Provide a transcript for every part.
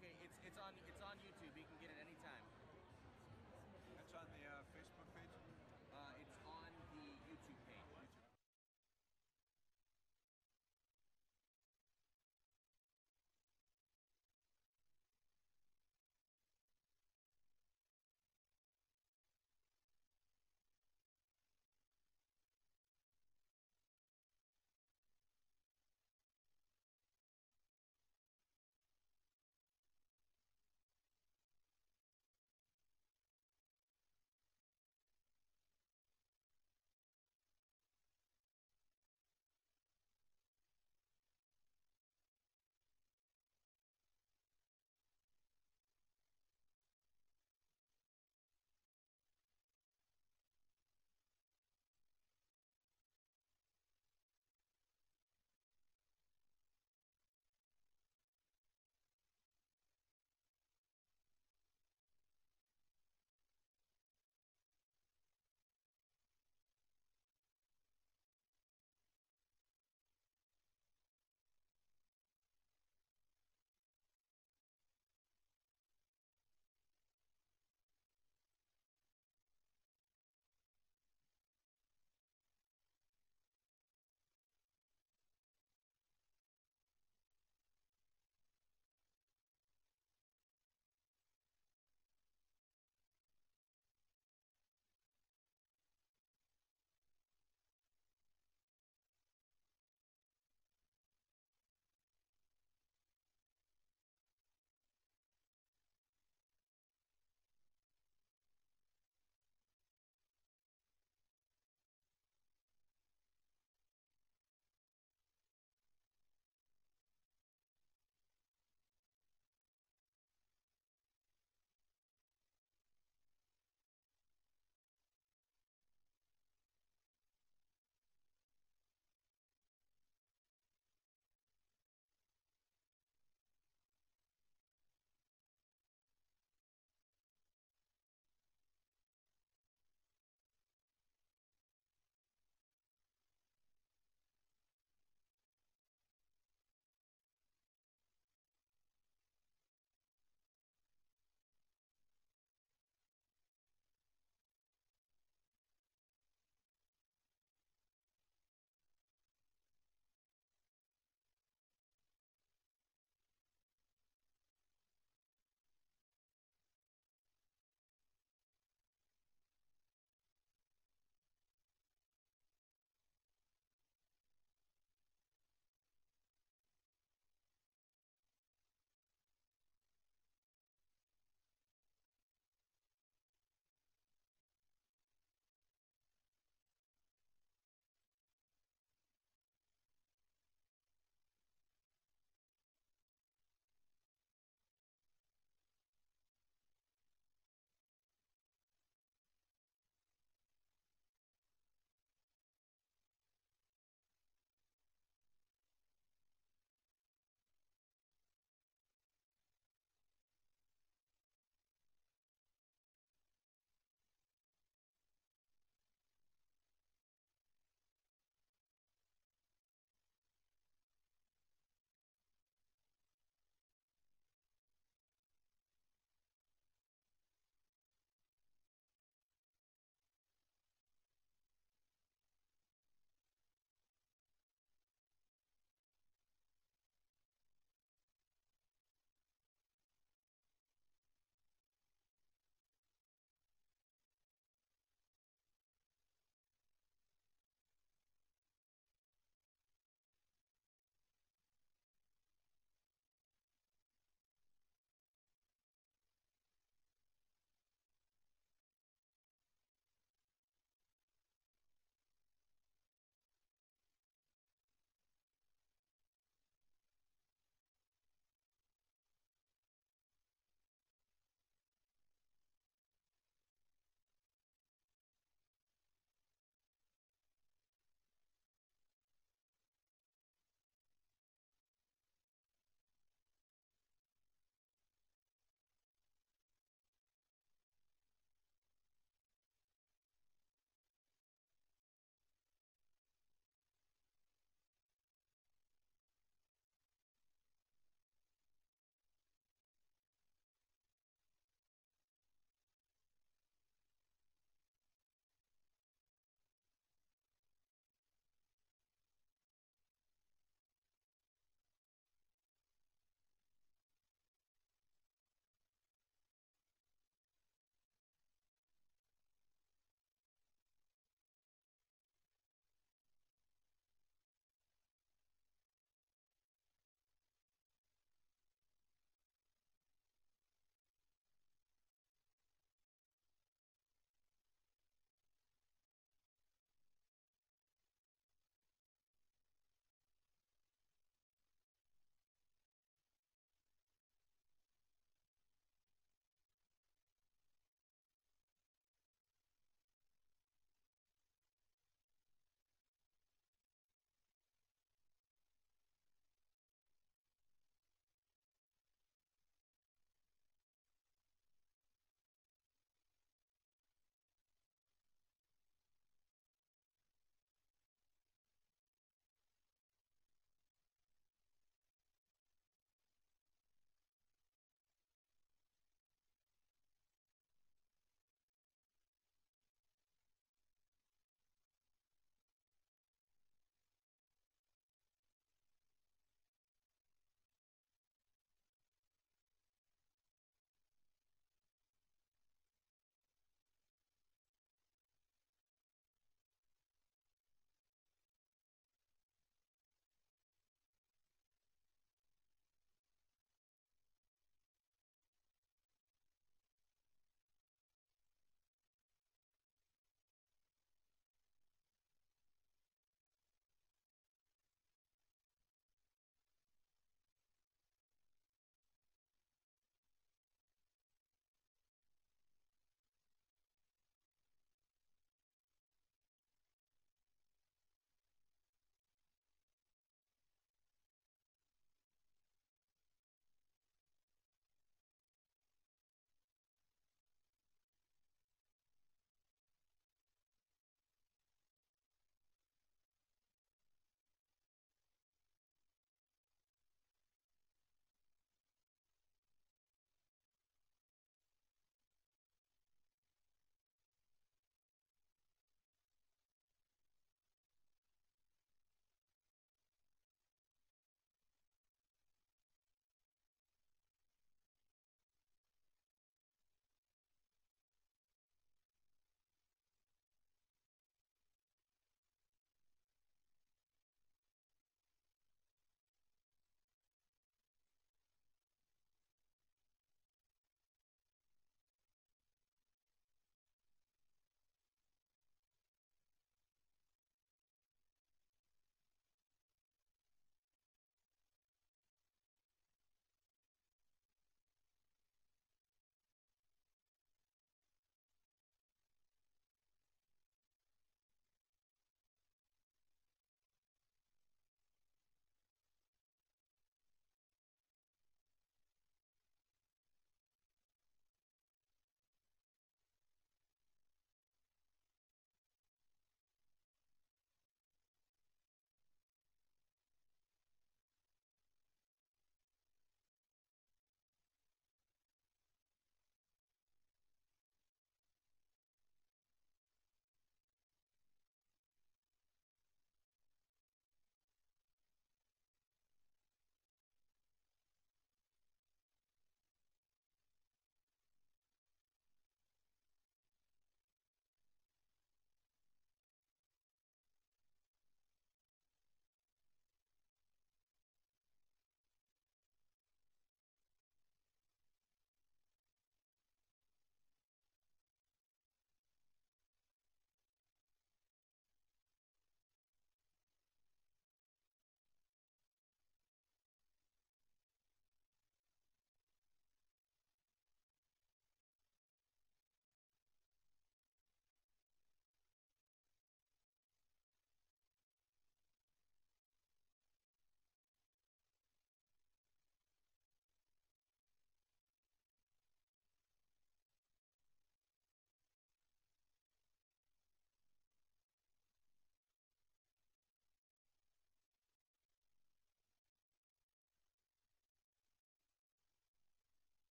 Okay, it's on YouTube. You can get it anytime. It's on the Facebook page. It's on the YouTube page.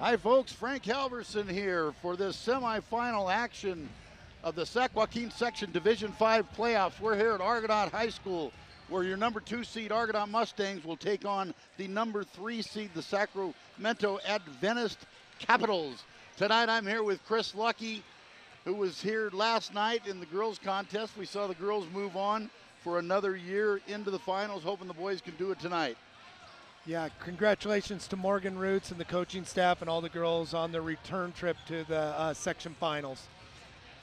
Hi, folks. Frank Halverson here for this semifinal action of the Sac Joaquin Section Division 5 playoffs. We're here at Argonaut High School, where your number 2 seed Argonaut Mustangs will take on the number 3 seed, the Sacramento Adventist Capitals. Tonight I'm here with Chris Lucky, who was here last night in the girls contest. We saw the girls move on for another year into the finals, hoping the boys can do it tonight. Yeah, congratulations to Morgan Roots and the coaching staff and all the girls on their return trip to the section finals.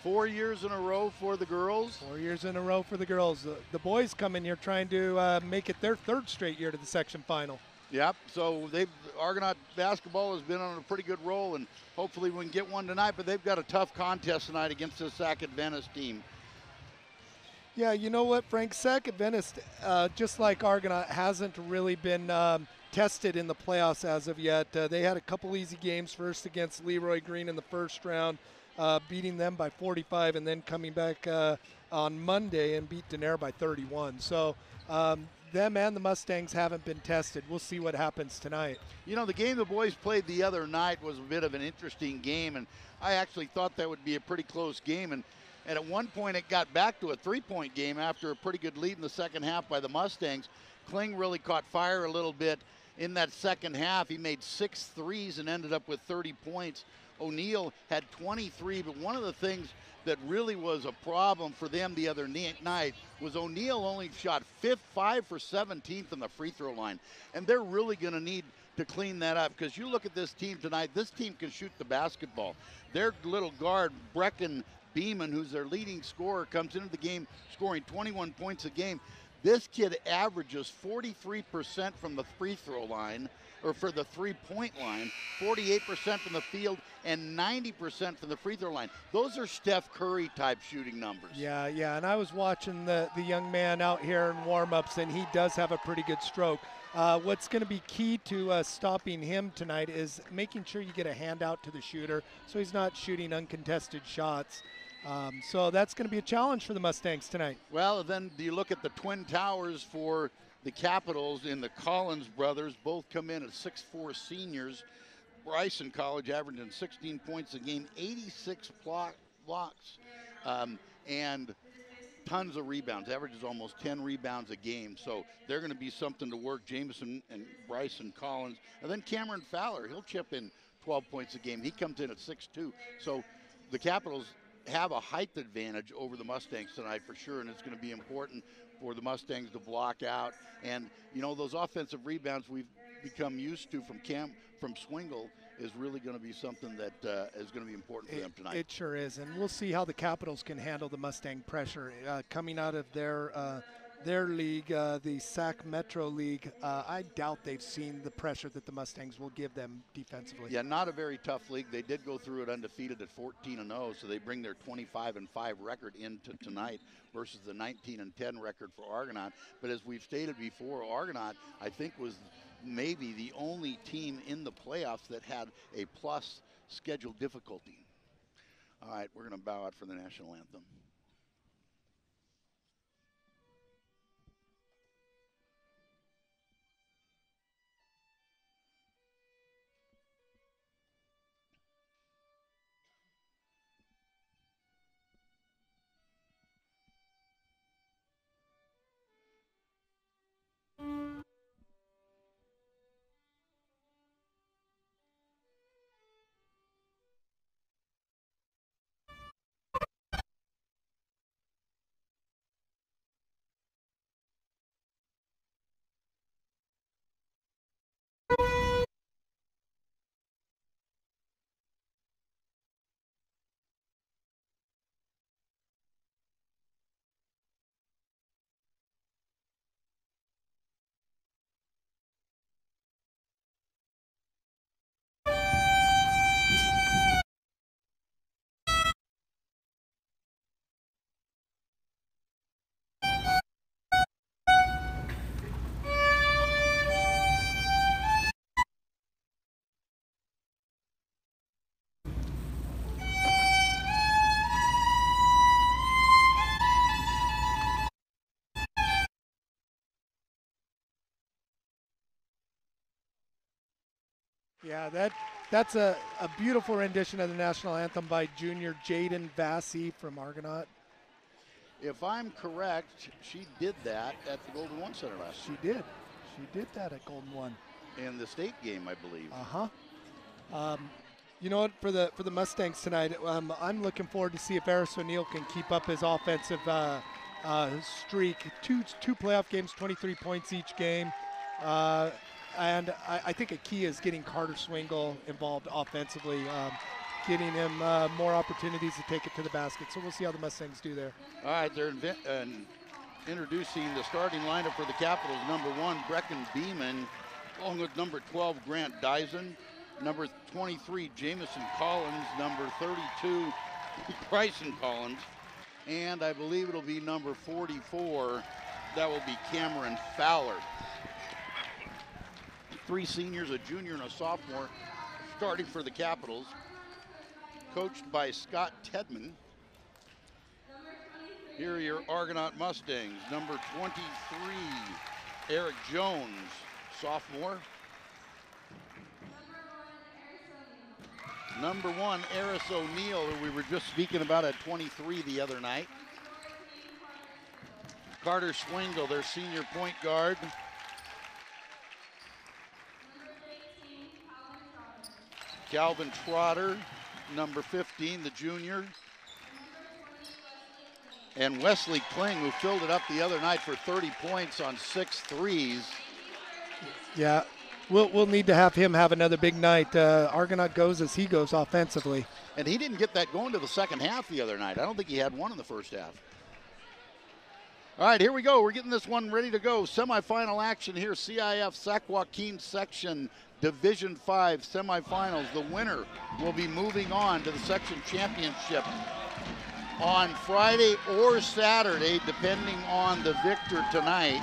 4 years in a row for the girls. 4 years in a row for the girls. The boys come in here trying to make it their third straight year to the section final. Yep, so Argonaut basketball has been on a pretty good roll, and hopefully we can get one tonight, but they've got a tough contest tonight against the Sac Adventist team. Yeah, you know what, Frank? Sac Adventist, just like Argonaut, hasn't really been tested in the playoffs as of yet. They had a couple easy games, first against Leroy Green in the first round, beating them by 45, and then coming back on Monday and beat Denair by 31. So them and the Mustangs haven't been tested. We'll see what happens tonight. You know, the game the boys played the other night was a bit of an interesting game, and I actually thought that would be a pretty close game. And at one point it got back to a 3-point game after a pretty good lead in the second half by the Mustangs. Kling really caught fire a little bit in that second half. He made 6 threes and ended up with 30 points. O'Neill had 23, but one of the things that really was a problem for them the other night was O'Neill only shot 5 for 17 from the free throw line. And they're really going to need to clean that up, because you look at this team tonight, this team can shoot the basketball. Their little guard, Brecken Beeman, who's their leading scorer, comes into the game scoring 21 points a game. This kid averages 43% from the free throw line, or for the three-point line, 48% from the field, and 90% from the free throw line. Those are Steph Curry type shooting numbers. Yeah, and I was watching the young man out here in warm-ups, and he does have a pretty good stroke. What's going to be key to stopping him tonight is making sure you get a handout to the shooter so he's not shooting uncontested shots. So that's going to be a challenge for the Mustangs tonight. Well, then you look at the Twin Towers for the Capitals in the Collins brothers. Both come in at 6'4" seniors. Bryson College averaging 16 points a game, 86 blocks, and tons of rebounds. Averages almost 10 rebounds a game. So they're going to be something to work. Jameson and Bryson Collins. And then Cameron Fowler, he'll chip in 12 points a game. He comes in at 6'2". So the Capitals have a height advantage over the Mustangs tonight for sure, and it's going to be important for the Mustangs to block out. And you know, those offensive rebounds we've become used to from Swingle is really going to be something that is going to be important for them tonight. It sure is, and we'll see how the Capitals can handle the Mustang pressure coming out of their league, the Sac Metro League. I doubt they've seen the pressure that the Mustangs will give them defensively. Yeah, not a very tough league. They did go through it undefeated at 14-0, so they bring their 25-5 record into tonight versus the 19-10 record for Argonaut. But as we've stated before, Argonaut, I think, was maybe the only team in the playoffs that had a plus schedule difficulty. All right, we're going to bow out for the national anthem. Yeah, That's a beautiful rendition of the national anthem by junior Jaden Vassy from Argonaut. If I'm correct, she did that at the Golden One Center last She did. She did that at Golden One. in the state game, I believe. You know what? For the Mustangs tonight, I'm looking forward to see if Eris O'Neill can keep up his offensive streak. Two playoff games, 23 points each game. And I think a key is getting Carter Swingle involved offensively, getting him more opportunities to take it to the basket. So we'll see how the Mustangs do there. All right, they're introducing the starting lineup for the Capitals. Number 1, Brecken Beeman, along with number 12, Grant Dyson. Number 23, Jamison Collins. Number 32, Bryson Collins. And I believe it'll be number 44, that will be Cameron Fowler. 3 seniors, a junior and a sophomore, starting for the Capitals, coached by Scott Tedman. Here are your Argonaut Mustangs. Number 23, Eric Jones, sophomore. Number 1, Eris O'Neill, who we were just speaking about at 23 the other night. Carter Swingle, their senior point guard. Calvin Trotter, number 15, the junior. And Wesley Kling, who filled it up the other night for 30 points on 6 threes. Yeah, we'll need to have him have another big night. Argonaut goes as he goes offensively. And he didn't get that going to the second half the other night. I don't think he had one in the first half. All right, here we go. We're getting this one ready to go. Semifinal action here. CIF Sac Joaquin section Division 5 semifinals. The winner will be moving on to the section championship on Friday or Saturday, depending on the victor tonight.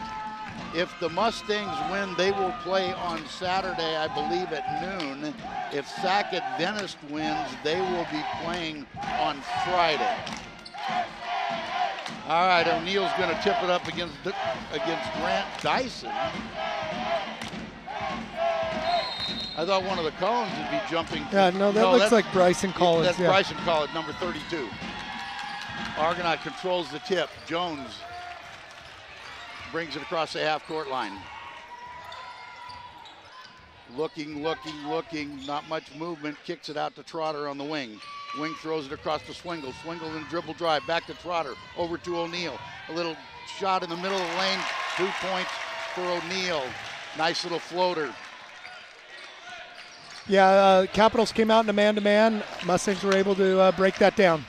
If the Mustangs win, they will play on Saturday, I believe, at noon. If Sac Adventist wins, they will be playing on Friday. All right, O'Neill's going to tip it up against Grant Dyson. I thought one of the Collins would be jumping. Yeah, no, that looks like Bryson Collins. That's Bryson Collins, number 32. Argonaut controls the tip. Jones brings it across the half-court line. Looking, not much movement. Kicks it out to Trotter on the wing. Wing throws it across to Swingle. Swingle in dribble drive, back to Trotter, over to O'Neill. A little shot in the middle of the lane, 2 points for O'Neill. Nice little floater. Yeah, Capitals came out in a man-to-man. Mustangs were able to break that down.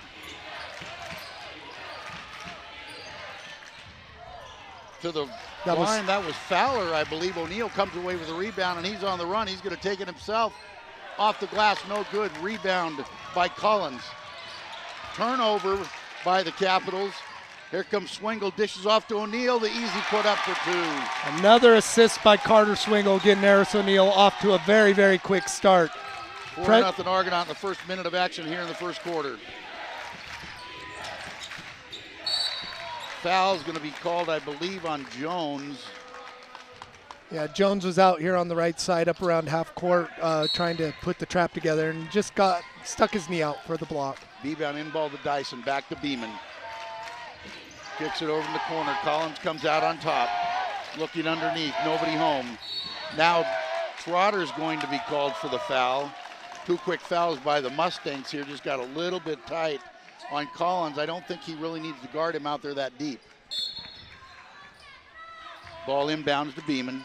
To the line, that was Fowler, I believe. O'Neill comes away with a rebound, and he's on the run. He's going to take it himself. Off the glass, no good. Rebound by Collins. Turnover by the Capitals. Here comes Swingle, dishes off to O'Neill. The easy put up for 2. Another assist by Carter Swingle, getting Eris O'Neill off to a very, very quick start. 4-0 Argonaut in the first minute of action here in the first quarter. Foul's going to be called, I believe, on Jones. Yeah, Jones was out here on the right side, up around half court, trying to put the trap together, and just stuck his knee out for the block. Beebound in ball to Dyson, back to Beeman. Kicks it over in the corner. Collins comes out on top. Looking underneath, nobody home. Now Trotter's going to be called for the foul. 2 quick fouls by the Mustangs here. Just got a little bit tight on Collins. I don't think he really needs to guard him out there that deep. Ball inbounds to Beeman.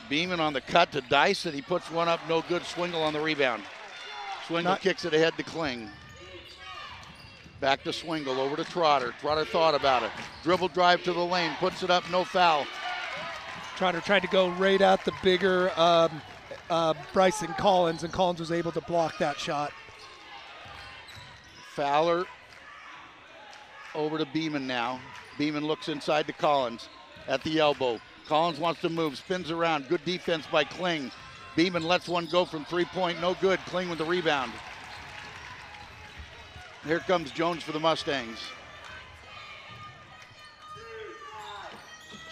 Beeman on the cut to Dyson. He puts one up, no good. Swingle on the rebound. Swingle kicks it ahead to Kling. Back to Swingle, over to Trotter. Trotter thought about it. Dribble drive to the lane, puts it up, no foul. Trotter tried to go right at the bigger Bryson Collins, and Collins was able to block that shot. Fowler over to Beeman now. Beeman looks inside to Collins at the elbow. Collins wants to move, spins around. Good defense by Kling. Beeman lets one go from 3-point, no good. Kling with the rebound. Here comes Jones for the Mustangs.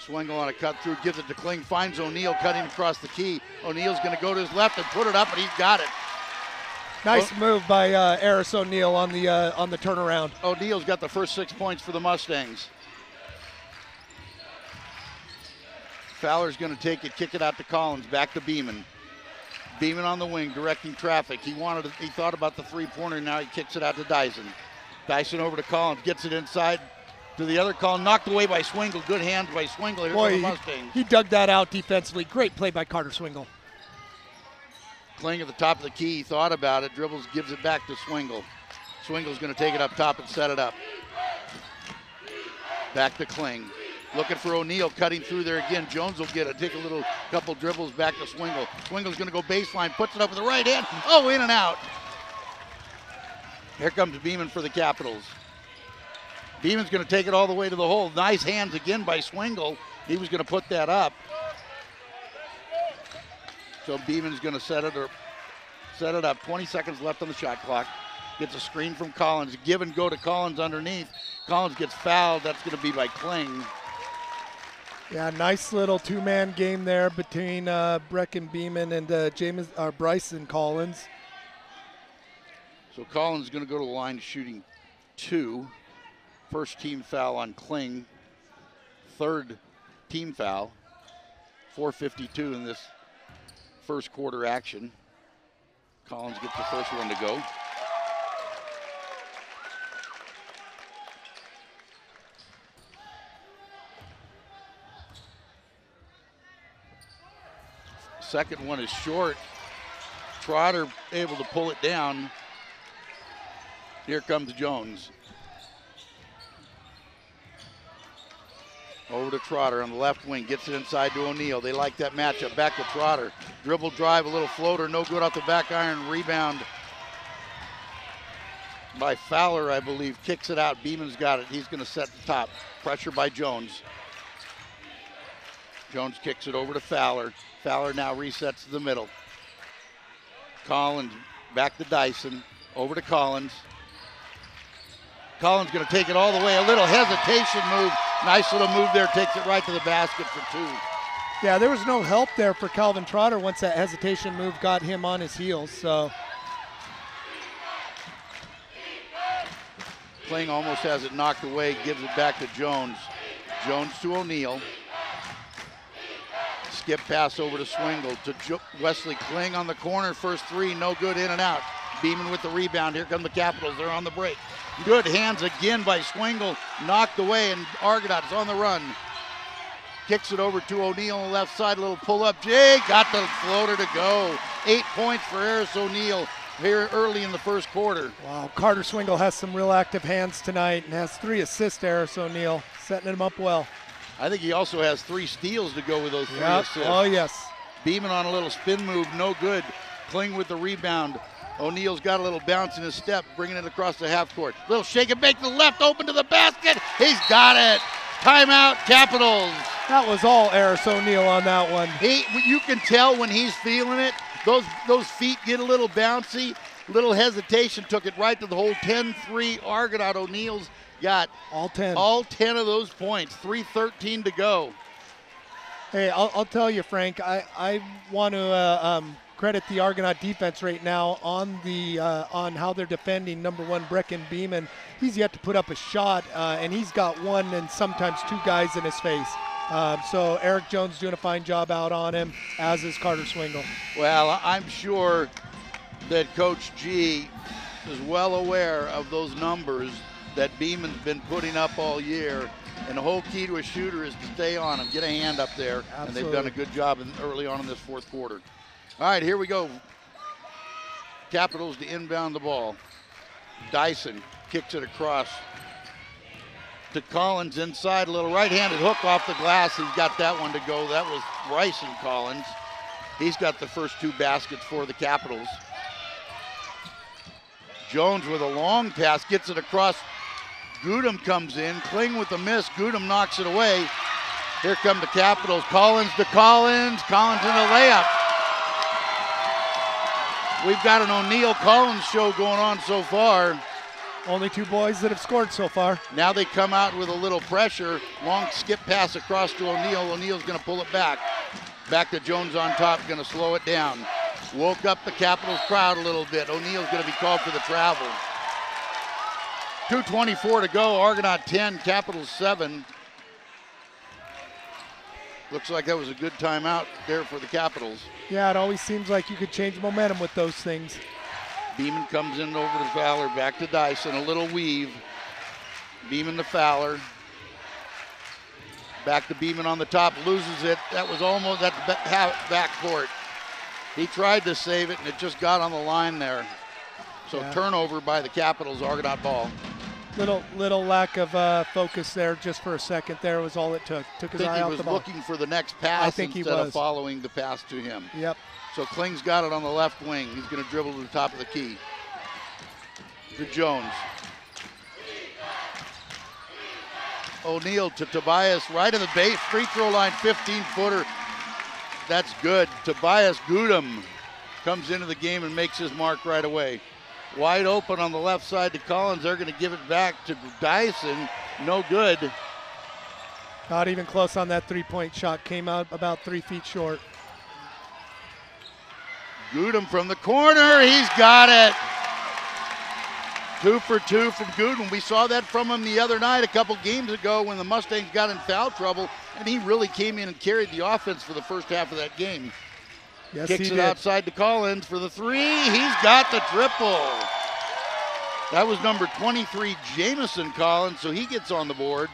Swingle on a cut through, gives it to Kling, finds O'Neal cutting across the key. O'Neal's going to go to his left and put it up, and he's got it. Nice move by Eris O'Neal on the turnaround. O'Neal's got the first 6 points for the Mustangs. Fowler's going to take it, kick it out to Collins, back to Beeman. Beeman on the wing, directing traffic. He thought about the three-pointer, now he kicks it out to Dyson. Dyson over to Collins, gets it inside to the other Collins, knocked away by Swingle. Good hands by Swingle here for the Mustangs. He dug that out defensively. Great play by Carter Swingle. Kling at the top of the key, he thought about it, dribbles, gives it back to Swingle. Swingle's going to take it up top and set it up. Back to Kling. Looking for O'Neal, cutting through there again. Jones will get it, take a couple dribbles back to Swingle. Swingle's going to go baseline, puts it up with the right hand. Oh, in and out. Here comes Beeman for the Capitals. Beeman's going to take it all the way to the hole. Nice hands again by Swingle. He was going to put that up. So Beeman's going to set it up. 20 seconds left on the shot clock. Gets a screen from Collins. Give and go to Collins underneath. Collins gets fouled. That's going to be by Kling. Yeah, nice little two-man game there between Brecken Beeman and Bryson Collins. So Collins is going to go to the line shooting 2. First team foul on Kling. Third team foul. 4:52 in this first quarter action. Collins gets the first one to go. Second one is short. Trotter able to pull it down. Here comes Jones. Over to Trotter on the left wing, gets it inside to O'Neal. They like that matchup. Back to Trotter. Dribble drive, a little floater, no good off the back iron. Rebound by Fowler, I believe. Kicks it out. Beeman's got it. He's going to set the top. Pressure by Jones. Jones kicks it over to Fowler. Fowler now resets to the middle. Collins back to Dyson. Over to Collins. Collins going to take it all the way. A little hesitation move. Nice little move there. Takes it right to the basket for 2. Yeah, there was no help there for Calvin Trotter once that hesitation move got him on his heels. So Kling almost has it knocked away. Gives it back to Jones. Jones to O'Neal. Skip pass over to Swingle to Wesley Kling on the corner. First 3, no good, in and out. Beeman with the rebound. Here come the Capitals. They're on the break. Good hands again by Swingle. Knocked away, and Argonaut's on the run. Kicks it over to O'Neal on the left side. A little pull-up. Jay got the floater to go. 8 points for Eris O'Neal here early in the first quarter. Wow, Carter Swingle has some real active hands tonight and has 3 assists, Eris O'Neal, setting him up well. I think he also has 3 steals to go with those 3 assists. Oh, yes. Beeman on a little spin move, no good. Kling with the rebound. O'Neal's got a little bounce in his step, bringing it across the half court. Little shake and bake to the left, open to the basket. He's got it. Timeout, Capitals. That was all Eris O'Neal on that one. You can tell when he's feeling it. Those feet get a little bouncy. Little hesitation, took it right to the hole. 10-3 Argonaut. O'Neal's got all 10 of those points. 3:13 to go. Hey, I'll tell you, Frank, I want to credit the Argonaut defense right now on how they're defending number 1 Brecken Beeman. He's yet to put up a shot, and he's got 1 and sometimes 2 guys in his face. So Eric Jones doing a fine job out on him, as is Carter Swingle. Well, I'm sure that Coach G is well aware of those numbers that Beeman's been putting up all year. And the whole key to a shooter is to stay on him, get a hand up there. Absolutely. And they've done a good job early on in this fourth quarter. All right, here we go. Capitals to inbound the ball. Dyson kicks it across to Collins inside. A little right-handed hook off the glass. He's got that one to go. That was Bryson Collins. He's got the first 2 baskets for the Capitals. Jones with a long pass, gets it across. Gudum comes in. Kling with the miss. Gudum knocks it away. Here come the Capitals. Collins to Collins. Collins in the layup. We've got an O'Neal Collins show going on so far. Only 2 boys that have scored so far. Now they come out with a little pressure. Long skip pass across to O'Neal. O'Neal's going to pull it back. Back to Jones on top, going to slow it down. Woke up the Capitals crowd a little bit. O'Neal's going to be called for the travel. 2:24 to go. Argonaut 10, Capitals 7. Looks like that was a good timeout there for the Capitals. Yeah, it always seems like you could change momentum with those things. Beeman comes in over to Fowler, back to Dyson, a little weave. Beeman to Fowler. Back to Beeman on the top, loses it. That was almost at the back court. He tried to save it, and it just got on the line there. So turnover by the Capitals, Argonaut ball. Little lack of focus there just for a second there was all it took. Took his eye off the ball. I think he was looking for the next pass instead of following the pass to him. Yep. So Kling's got it on the left wing. He's going to dribble to the top of the key. To Jones. O'Neal to Tobias, right of the base, free throw line, 15-footer. That's good. Tobias Gudum comes into the game and makes his mark right away. Wide open on the left side to Collins. They're going to give it back to Dyson. No good. Not even close on that three-point shot. Came out about 3 feet short. Gudum from the corner. He's got it. 2 for 2 from Gudum. We saw that from him the other night a couple games ago when the Mustangs got in foul trouble, and he really came in and carried the offense for the first half of that game. Yes, Kicks it outside to Collins for the 3. He's got the triple. That was number 23, Jamison Collins, so he gets on the board.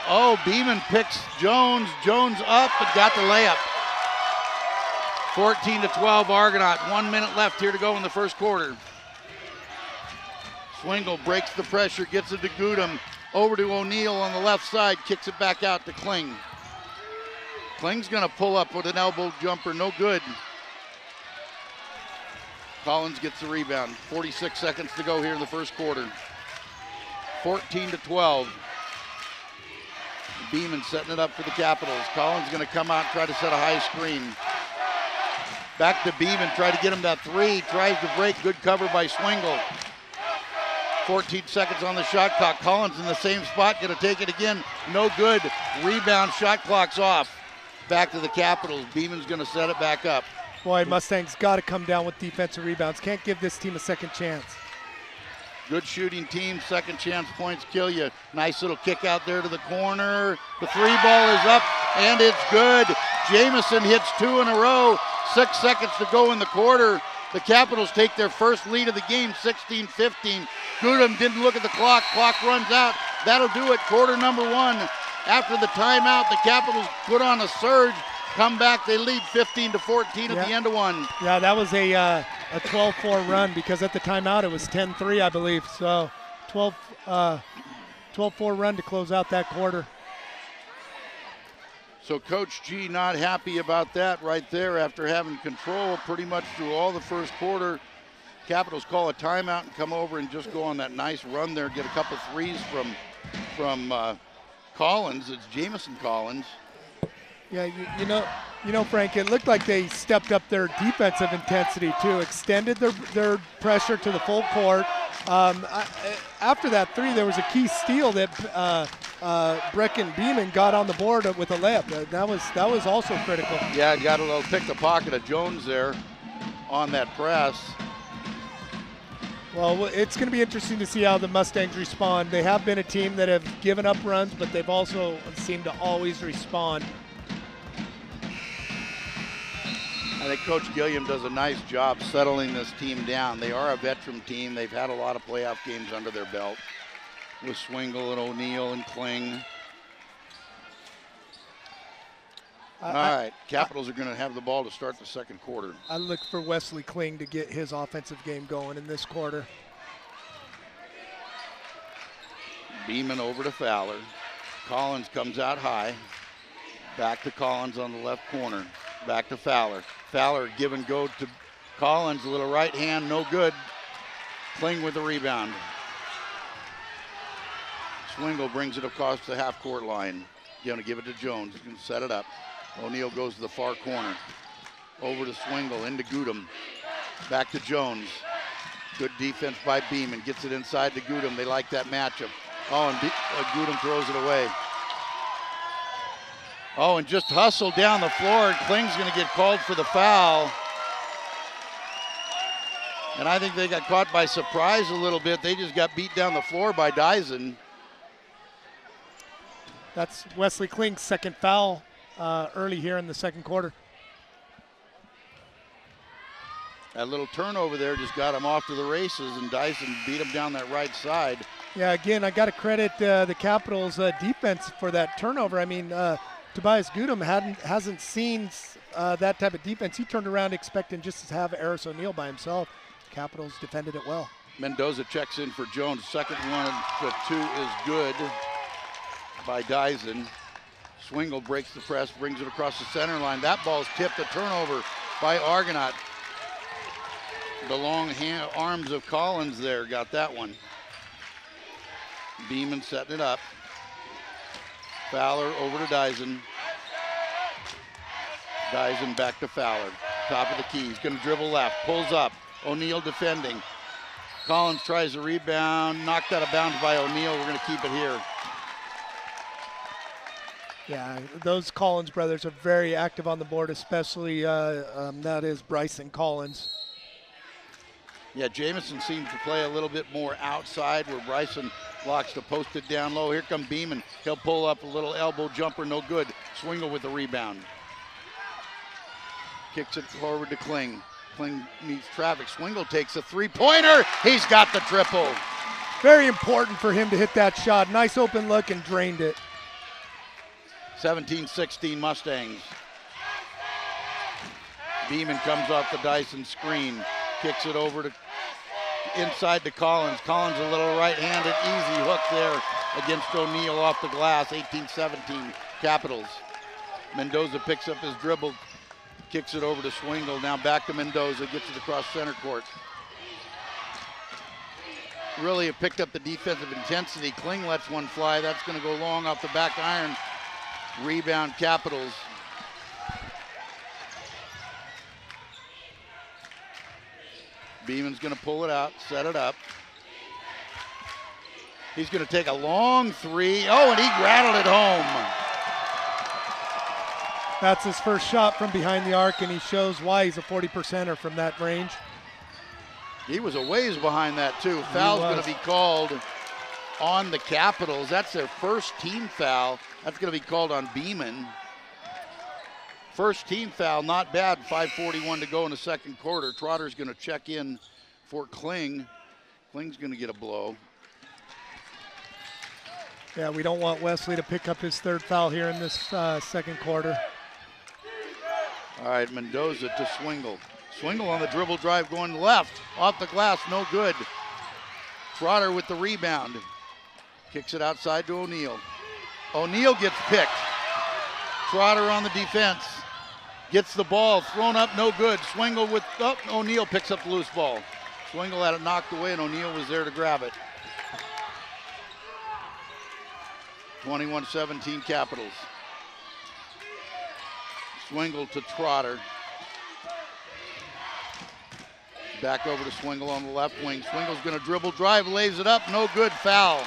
Oh, Beeman picks Jones. Jones up and got the layup. 14-12 Argonaut. 1 minute left here to go in the first quarter. Swingle breaks the pressure, gets it to Gudum. Over to O'Neal on the left side, kicks it back out to Kling. Kling's going to pull up with an elbow jumper, no good. Collins gets the rebound. 46 seconds to go here in the first quarter. 14-12. Beeman setting it up for the Capitals. Collins going to come out and try to set a high screen. Back to Beeman, try to get him that 3. Tries to break, good cover by Swingle. 14 seconds on the shot clock. Collins in the same spot, going to take it again. No good. Rebound, shot clock's off. Back to the Capitals. Beeman's going to set it back up. Boy, Mustangs got to come down with defensive rebounds. Can't give this team a second chance. Good shooting team, second chance points kill you. Nice little kick out there to the corner. The 3 ball is up, and it's good. Jamison hits 2 in a row. 6 seconds to go in the quarter. The Capitals take their first lead of the game, 16-15. Gudum didn't look at the clock. Clock runs out. That'll do it. Quarter number 1. After the timeout, the Capitals put on a surge. Come back, they lead 15-14 at the end of 1. Yeah, that was a 12-4 run because at the timeout it was 10-3, I believe. So 12-4 run to close out that quarter. So Coach G not happy about that right there after having control pretty much through all the first quarter. Capitals call a timeout and come over and just go on that nice run there, get a couple threes from Collins. It's Jamison Collins. Yeah, you know, Frank, it looked like they stepped up their defensive intensity too, extended their pressure to the full court. After that 3, there was a key steal that Brecken Beeman got on the board with a layup. That was also critical. Yeah, got a little pick the pocket of Jones there on that press. Well, it's going to be interesting to see how the Mustangs respond. They have been a team that have given up runs, but they've also seemed to always respond. I think Coach Gilliam does a nice job settling this team down. They are a veteran team. They've had a lot of playoff games under their belt with Swingle and O'Neal and Kling. All right, Capitals are going to have the ball to start the second quarter. I look for Wesley Kling to get his offensive game going in this quarter. Beeman over to Fowler. Collins comes out high. Back to Collins on the left corner. Back to Fowler. Fowler give and go to Collins. A little right hand, no good. Kling with the rebound. Swingle brings it across the half-court line. Going to give it to Jones. He's going to set it up. O'Neal goes to the far corner. Over to Swingle, into Gudum. Back to Jones. Good defense by Beeman. Gets it inside to Gudum. They like that matchup. Oh, and Gudum throws it away. Oh, and just hustled down the floor, and Kling's going to get called for the foul. And I think they got caught by surprise a little bit. They just got beat down the floor by Dyson. That's Wesley Kling's second foul early here in the second quarter. That little turnover there just got him off to the races, and Dyson beat him down that right side. Yeah, again, I got to credit the Capitals' defense for that turnover. I mean, Tobias Gudum hasn't seen that type of defense. He turned around expecting just to have Eris O'Neill by himself. Capitals defended it well. Mendoza checks in for Jones. Second one to 2 is good by Dyson. Swingle breaks the press, brings it across the center line. That ball's tipped, a turnover by Argonaut. The long arms of Collins there got that one. Beeman setting it up. Fowler over to Dyson. Dyson back to Fowler. Top of the key. He's going to dribble left. Pulls up. O'Neill defending. Collins tries to rebound. Knocked out of bounds by O'Neill. We're going to keep it here. Yeah, those Collins brothers are very active on the board, especially that is Bryson Collins. Yeah, Jamison seems to play a little bit more outside where Bryson blocks to post it down low. Here come Beeman. He'll pull up a little elbow jumper, no good. Swingle with the rebound. Kicks it forward to Kling. Kling meets traffic. Swingle takes a three-pointer. He's got the triple. Very important for him to hit that shot. Nice open look and drained it. 17-16 Mustangs. Beeman comes off the Dyson screen. Kicks it over to inside to Collins. Collins a little right-handed, easy hook there against O'Neill off the glass. 18-17 Capitals. Mendoza picks up his dribble, kicks it over to Swingle. Now back to Mendoza, gets it across center court. Really have picked up the defensive intensity. Kling lets one fly. That's going to go long off the back iron. Rebound Capitals. Beeman's going to pull it out, set it up. He's going to take a long three. Oh, and he rattled it home. That's his first shot from behind the arc, and he shows why he's a 40%er from that range. He was a ways behind that, too. Foul's going to be called on the Capitals. That's their first team foul. That's going to be called on Beeman. First team foul, not bad. 5:41 to go in the second quarter. Trotter's going to check in for Kling. Kling's going to get a blow. Yeah, we don't want Wesley to pick up his third foul here in this second quarter. All right, Mendoza to Swingle. Swingle on the dribble drive going left. Off the glass, no good. Trotter with the rebound. Kicks it outside to O'Neill. O'Neill gets picked. Trotter on the defense. Gets the ball, thrown up, no good. Swingle with, O'Neill picks up the loose ball. Swingle had it knocked away, and O'Neill was there to grab it. 21-17 Capitals. Swingle to Trotter. Back over to Swingle on the left wing. Swingle's going to dribble, drive, lays it up, no good, foul.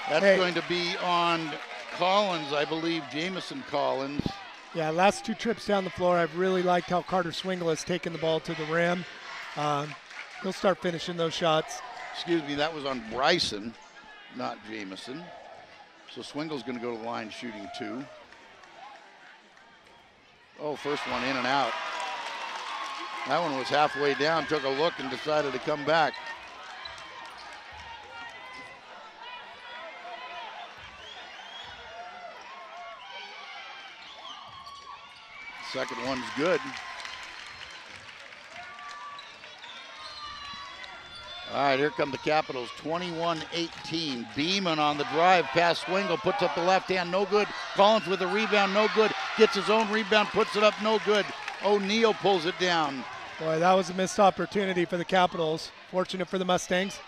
That's going to be on Collins, I believe, Jamison Collins. Yeah, last two trips down the floor, I've really liked how Carter Swingle has taken the ball to the rim. He'll start finishing those shots. Excuse me, that was on Bryson, not Jamison. So Swingle's going to go to the line shooting two. Oh, first one in and out. That one was halfway down, took a look and decided to come back. Second one's good. All right, here come the Capitals, 21-18. Beeman on the drive, past Swingle, puts up the left hand, no good. Collins with a rebound, no good. Gets his own rebound, puts it up, no good. O'Neill pulls it down. Boy, that was a missed opportunity for the Capitals. Fortunate for the Mustangs.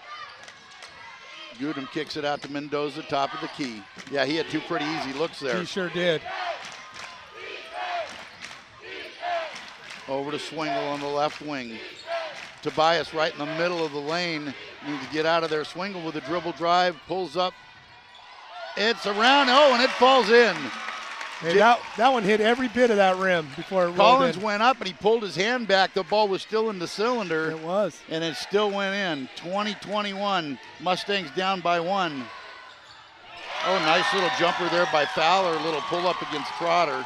Gudum kicks it out to Mendoza, top of the key. Yeah, he had two pretty easy looks there. He sure did. Over to Swingle on the left wing. Tobias right in the middle of the lane. Needs to get out of there. Swingle with a dribble drive, pulls up. It's around, and it falls in. Hey, that one hit every bit of that rim before it rolled Collins in. went up and he pulled his hand back. The ball was still in the cylinder. It was. And it still went in. 20-21. Mustangs down by 1. Oh, nice little jumper there by Fowler. A little pull up against Trotter.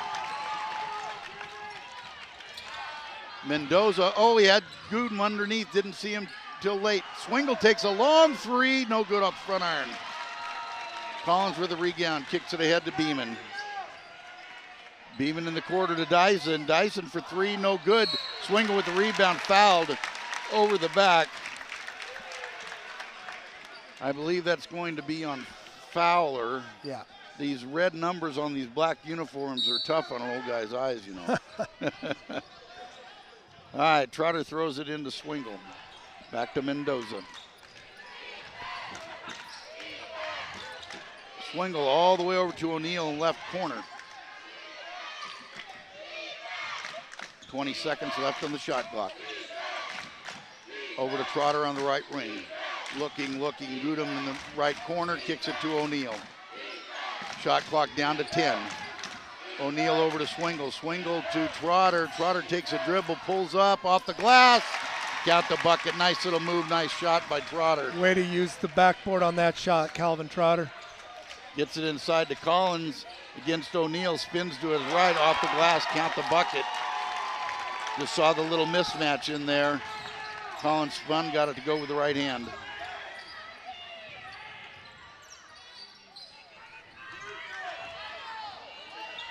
Mendoza, he had Gooden underneath. Didn't see him till late. Swingle takes a long three. No good off the front iron. Collins with a rebound. Kicks it ahead to Beeman. Beeman in the quarter to Dyson. Dyson for three, no good. Swingle with the rebound, fouled over the back. I believe that's going to be on Fowler. Yeah. These red numbers on these black uniforms are tough on an old guy's eyes, you know. All right, Trotter throws it into Swingle. Back to Mendoza. Swingle all the way over to O'Neal in left corner. 20 seconds left on the shot clock. Over to Trotter on the right wing. Looking. Goodham in the right corner, kicks it to O'Neal. Shot clock down to 10. O'Neal over to Swingle. Swingle to Trotter. Trotter takes a dribble, pulls up off the glass. Count the bucket. Nice little move, nice shot by Trotter. Way to use the backboard on that shot, Calvin Trotter. Gets it inside to Collins against O'Neal. Spins to his right off the glass. Count the bucket. Just saw the little mismatch in there. Collins spun, got it to go with the right hand.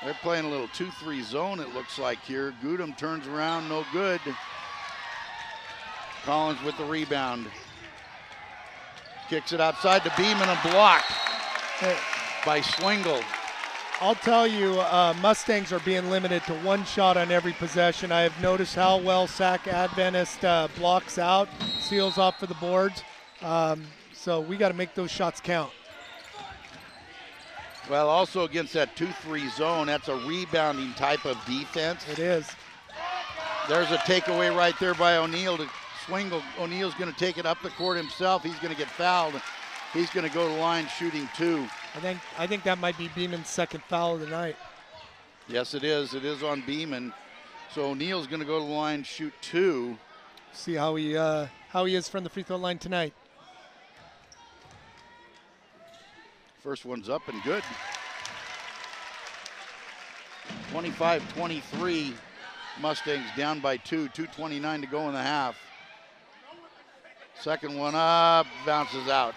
They're playing a little 2-3 zone, it looks like here. Goodham turns around, no good. Collins with the rebound. Kicks it outside to Beeman and blocked by Swingle. I'll tell you, Mustangs are being limited to one shot on every possession. I have noticed how well Sac Adventist blocks out, seals off for the boards. So we got to make those shots count. Well, also against that 2-3 zone, that's a rebounding type of defense. It is. There's a takeaway right there by O'Neal to Swingle. O'Neal's going to take it up the court himself. He's going to get fouled. He's going to go to the line shooting 2. I think that might be Beeman's second foul of the night. Yes, it is. It is on Beeman. So O'Neal's going to go to the line, shoot 2. See how he is from the free throw line tonight. First one's up and good. 25-23. Mustangs down by 2. 2:29 to go in the half. Second one up, bounces out.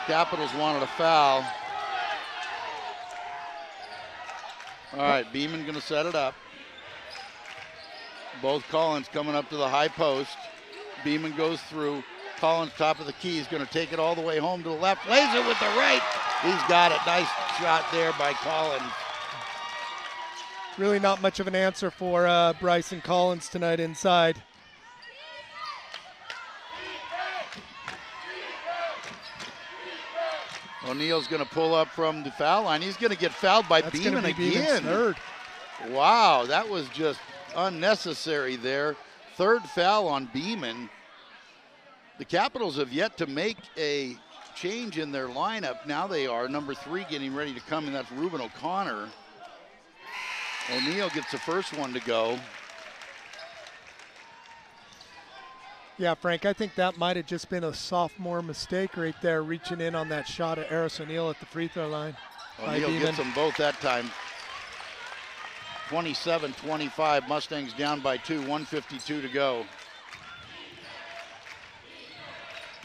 Capitals wanted a foul. All right, Beeman going to set it up. Both Collins coming up to the high post. Beeman goes through. Collins top of the key. He's going to take it all the way home to the left. Lays it with the right. He's got it. Nice shot there by Collins. Really not much of an answer for Bryson Collins tonight inside. O'Neal's going to pull up from the foul line. He's going to get fouled by Beeman again. Third. Wow, that was just unnecessary there. Third foul on Beeman. The Capitals have yet to make a change in their lineup. Now they are. Number 3 getting ready to come, and that's Reuben O'Connor. O'Neal gets the first one to go. Yeah, Frank, I think that might have just been a sophomore mistake right there, reaching in on that shot at Eris O'Neal at the free throw line. O'Neal gets them both that time. 27-25, Mustangs down by 2, 1:52 to go.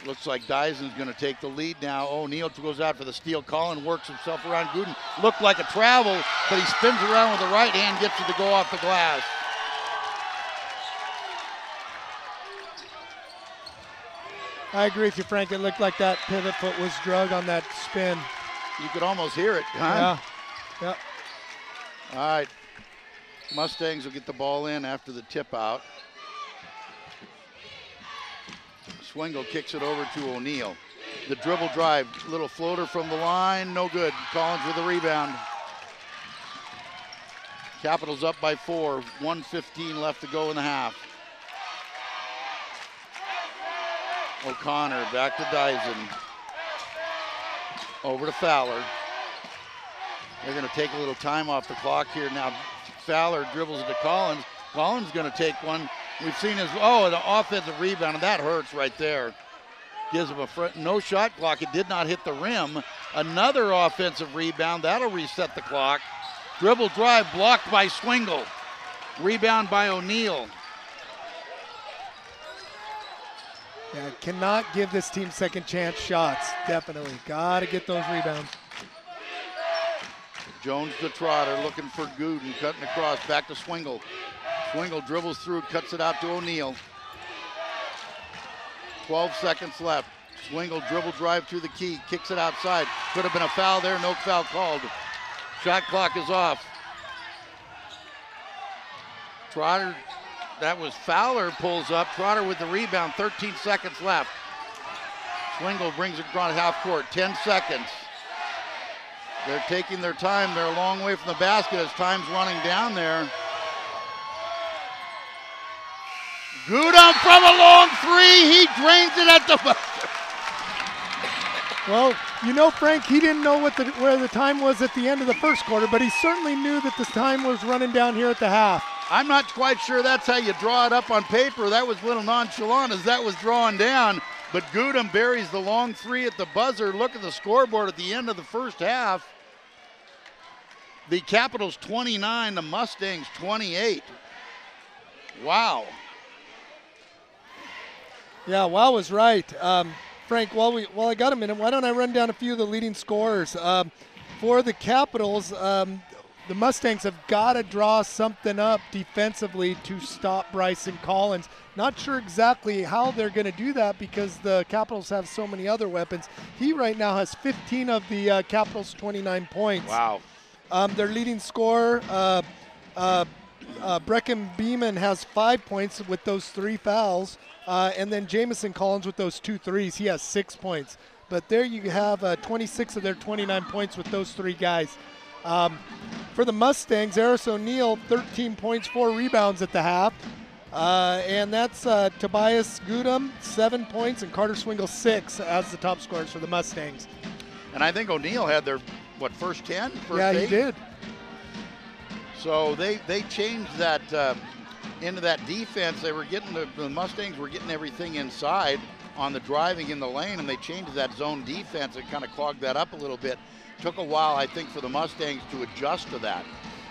Looks like Dyson's going to take the lead now. O'Neal goes out for the steal. Collin works himself around Gooden. Looked like a travel, but he spins around with the right hand, gets it to go off the glass. I agree with you, Frank. It looked like that pivot foot was drug on that spin. You could almost hear it, huh? Yeah. Yep. All right. Mustangs will get the ball in after the tip out. Swingle kicks it over to O'Neal. The dribble drive, little floater from the line, no good. Collins with the rebound. Capitals up by 4, 1:15 left to go in the half. O'Connor back to Dyson. Over to Fowler. They're going to take a little time off the clock here now. Fowler dribbles it to Collins. Collins going to take one. We've seen his, an offensive rebound, and that hurts right there. Gives him a no shot clock. It did not hit the rim. Another offensive rebound. That'll reset the clock. Dribble drive blocked by Swingle. Rebound by O'Neal. Yeah, cannot give this team second chance shots. Definitely. Got to get those rebounds. Jones to Trotter, looking for Gooden, cutting across, back to Swingle. Swingle dribbles through, cuts it out to O'Neal. 12 seconds left. Swingle dribble drive through the key, kicks it outside. Could have been a foul there, no foul called. Shot clock is off. Trotter, that was Fowler, pulls up. Trotter with the rebound, 13 seconds left. Swingle brings it across half court, 10 seconds. They're taking their time. They're a long way from the basket as time's running down there. Gudam from a long three. He drains it at the buzzer. Well, you know, Frank, he didn't know where the time was at the end of the first quarter, but he certainly knew that the time was running down here at the half. I'm not quite sure that's how you draw it up on paper. That was a little nonchalant as that was drawn down. But Gudam buries the long three at the buzzer. Look at the scoreboard at the end of the first half. The Capitals 29, the Mustangs 28. Wow. Yeah, wow was right. Frank, while I got a minute, why don't I run down a few of the leading scorers? For the Capitals, the Mustangs have got to draw something up defensively to stop Bryson Collins. Not sure exactly how they're going to do that because the Capitals have so many other weapons. He right now has 15 of the Capitals' 29 points. Wow. Their leading scorer, Brecken Beeman, has 5 points with those 3 fouls. And then Jamison Collins with those 2 threes, he has 6 points. But there you have 26 of their 29 points with those 3 guys. For the Mustangs, Eris O'Neal, 13 points, 4 rebounds at the half. And that's Tobias Gudam, 7 points, and Carter Swingle, 6 as the top scorers for the Mustangs. And I think O'Neal had their, first 10? Yeah, he did. So they changed that into that defense. They were getting the Mustangs were getting everything inside on the driving in the lane, and they changed that zone defense and kind of clogged that up a little bit. Took a while, I think, for the Mustangs to adjust to that.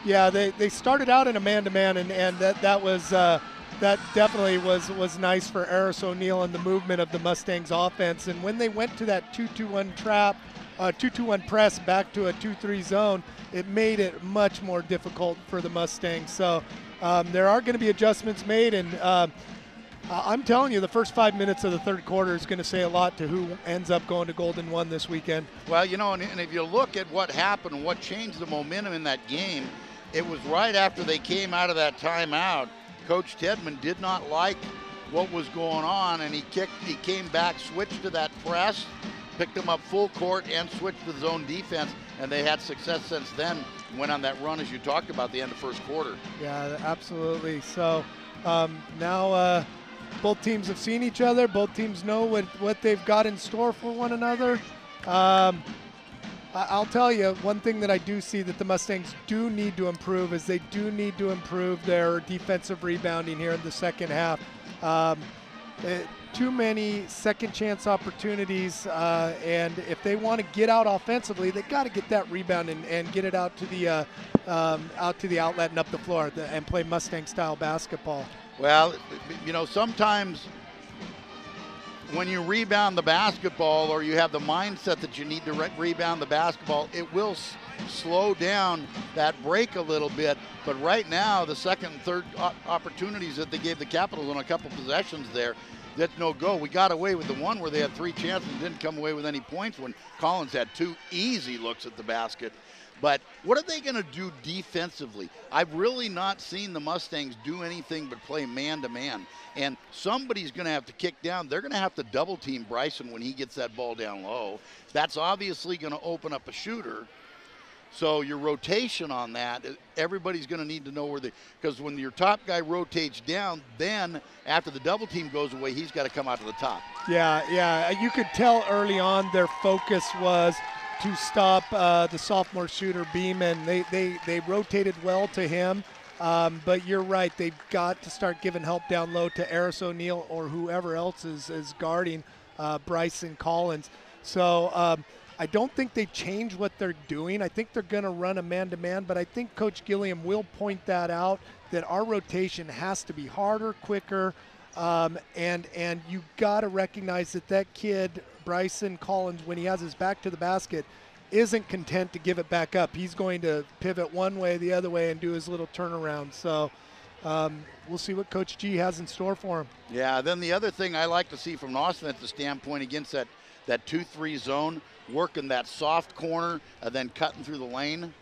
Yeah, they started out in a man-to-man, and that was that definitely was nice for Eris O'Neal and the movement of the Mustangs offense. And when they went to that 2-2-1 trap, 2-2-1 press back to a 2-3 zone, it made it much more difficult for the Mustangs. So there are going to be adjustments made, and I'm telling you, the first 5 minutes of the third quarter is going to say a lot to who ends up going to Golden 1 this weekend. Well, and if you look at what happened, what changed the momentum in that game, it was right after they came out of that timeout. Coach Tedman did not like what was going on, and he came back, switched to that press, picked them up full court, and switched to the zone defense, and they had success since then. Went on that run, as you talked about, the end of first quarter. Yeah, absolutely. So now both teams have seen each other. Both teams know what they've got in store for one another. I'll tell you, one thing that I do see that the Mustangs do need to improve is they do need to improve their defensive rebounding here in the second half. Too many second chance opportunities, and if they want to get out offensively, they got to get that rebound and get it out to the outlet and up the floor and play Mustang style basketball. Well, sometimes when you rebound the basketball, or you have the mindset that you need to rebound the basketball, it will slow down that break a little bit. But right now, the second and third opportunities that they gave the Capitals on a couple possessions there, that's no go. We got away with the one where they had 3 chances and didn't come away with any points when Collins had 2 easy looks at the basket. But what are they going to do defensively? I've really not seen the Mustangs do anything but play man-to-man. And somebody's going to have to kick down. They're going to have to double-team Bryson when he gets that ball down low. That's obviously going to open up a shooter. So your rotation on that, everybody's going to need to know where because when your top guy rotates down, then after the double team goes away, he's got to come out to the top. Yeah. You could tell early on their focus was to stop the sophomore shooter Beeman. They rotated well to him, but you're right. They've got to start giving help down low to Eris O'Neill or whoever else is guarding Bryson Collins. So I don't think they change what they're doing. I think they're going to run a man-to-man, but I think Coach Gilliam will point that out, that our rotation has to be harder, quicker, and you got to recognize that kid, Bryson Collins, when he has his back to the basket, isn't content to give it back up. He's going to pivot one way, the other way, and do his little turnaround. So we'll see what Coach G has in store for him. Yeah, then the other thing I like to see from an offensive standpoint against that 2-3 zone, working that soft corner and then cutting through the lane.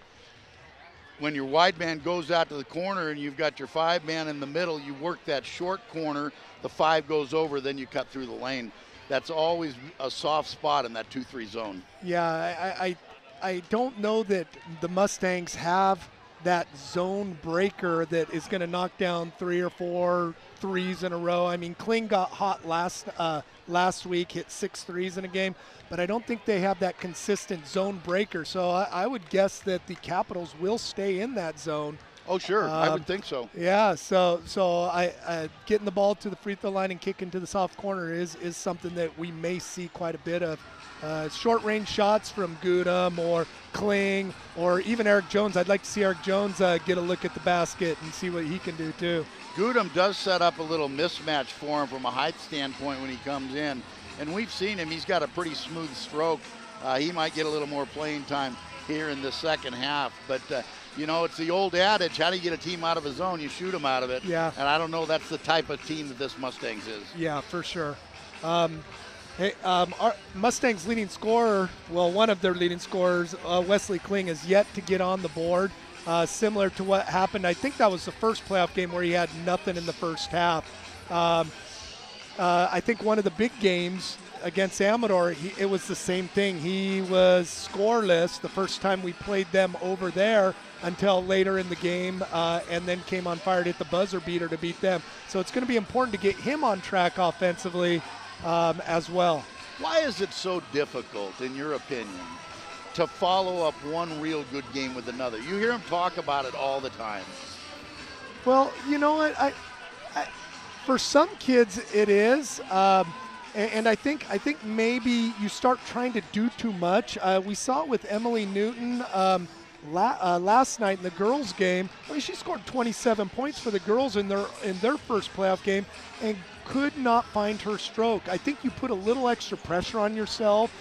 When your wide man goes out to the corner and you've got your 5-man in the middle, you work that short corner, the 5 goes over, then you cut through the lane. That's always a soft spot in that 2-3 zone. Yeah, I don't know that the Mustangs have that zone breaker that is going to knock down 3 or 4 threes in a row. I mean, Kling got hot last week, hit 6 threes in a game, but I don't think they have that consistent zone breaker. So I would guess that the Capitals will stay in that zone. Oh, sure. I would think so. Yeah, so I getting the ball to the free throw line and kicking to the soft corner is something that we may see quite a bit of. Short-range shots from Gudam or Kling or even Eric Jones. I'd like to see Eric Jones get a look at the basket and see what he can do too. Gudam does set up a little mismatch for him from a height standpoint when he comes in. And we've seen him. He's got a pretty smooth stroke. He might get a little more playing time here in the second half. But, it's the old adage, how do you get a team out of a zone? You shoot them out of it. Yeah. And I don't know that's the type of team that this Mustangs is. Yeah, for sure. Our Mustangs' leading scorer, well, one of their leading scorers, Wesley Kling, is yet to get on the board. Similar to what happened, I think that was the first playoff game where he had nothing in the first half. I think one of the big games against Amador, it was the same thing. He was scoreless the first time we played them over there until later in the game, and then came on fire to hit the buzzer beater to beat them. So it's going to be important to get him on track offensively as well. Why is it so difficult, in your opinion, to follow up one real good game with another? You hear him talk about it all the time. Well, you know what? I for some kids it is, and I think maybe you start trying to do too much. We saw it with Emily Newton last night in the girls' game. I mean, she scored 27 points for the girls in their first playoff game, and could not find her stroke. I think you put a little extra pressure on yourself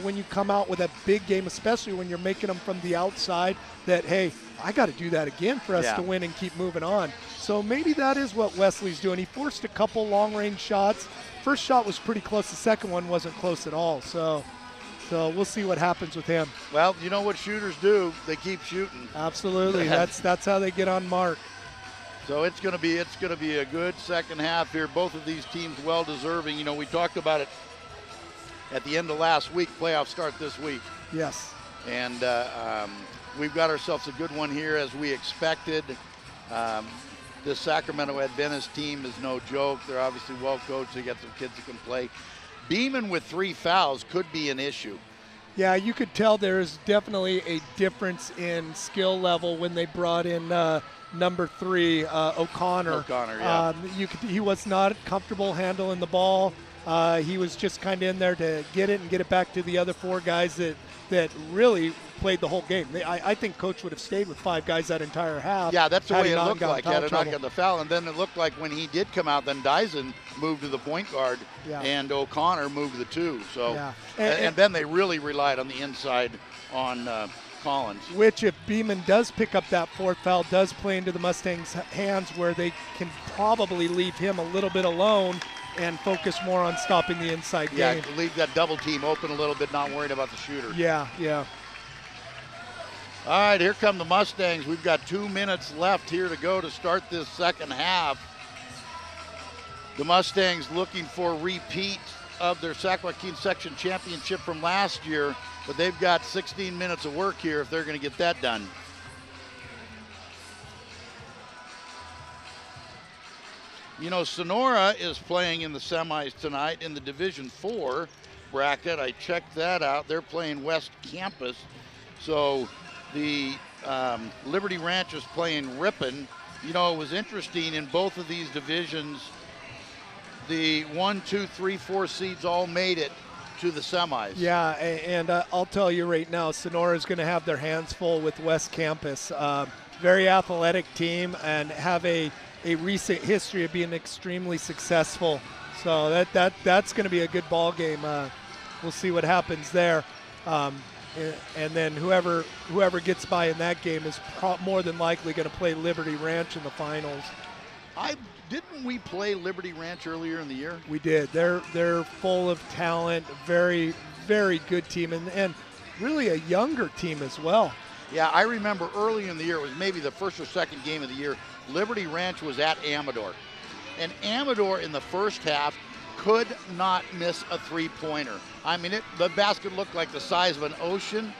when you come out with a big game, especially when you're making them from the outside, that, hey, I got to do that again for us to win and keep moving on. So maybe that is what Wesley's doing. He forced a couple long-range shots. First shot was pretty close. The second one wasn't close at all. So we'll see what happens with him. Well, you know what shooters do. They keep shooting. Absolutely. That's how they get on mark. So it's going to be a good second half here. Both of these teams well deserving. You know, we talked about it at the end of last week. Playoffs start this week. Yes. And we've got ourselves a good one here as we expected. This Sacramento Adventist team is no joke. They're obviously well coached. They got some kids that can play. Beeman with 3 fouls could be an issue. Yeah, you could tell there's definitely a difference in skill level when they brought in number 3, O'Connor. O'Connor, yeah. He was not comfortable handling the ball. He was just kind of in there to get it and get it back to the other 4 guys that really played the whole game. I think Coach would have stayed with 5 guys that entire half. Yeah, that's the way it looked like. Had to not get the foul. And then it looked like when he did come out, then Dyson moved to the point guard, and O'Connor moved to the 2. So, and then they really relied on the inside on Collins. Which, if Beeman does pick up that 4th foul, does play into the Mustangs' hands where they can probably leave him a little bit alone and focus more on stopping the inside game. Yeah, leave that double team open a little bit, not worried about the shooter. Yeah. All right, here come the Mustangs. We've got 2 minutes left here to go to start this second half. The Mustangs looking for a repeat of their Sac Joaquin section championship from last year. but they've got 16 minutes of work here if they're going to get that done. You know, Sonora is playing in the semis tonight in the Division 4 bracket. I checked that out. They're playing West Campus. So the Liberty Ranch is playing Ripon. You know, it was interesting in both of these divisions, the 1, 2, 3, 4 seeds all made it to the semis. Yeah, and I'll tell you right now, Sonora is going to have their hands full with West Campus. Very athletic team and have a recent history of being extremely successful. So that's going to be a good ball game. We'll see what happens there. And then whoever gets by in that game is more than likely going to play Liberty Ranch in the finals. Didn't we play Liberty Ranch earlier in the year? We did. They're full of talent, very, very good team, and really a younger team as well. Yeah, I remember early in the year, it was maybe the first or second game of the year, Liberty Ranch was at Amador. And Amador in the first half could not miss a three-pointer. I mean, the basket looked like the size of an ocean.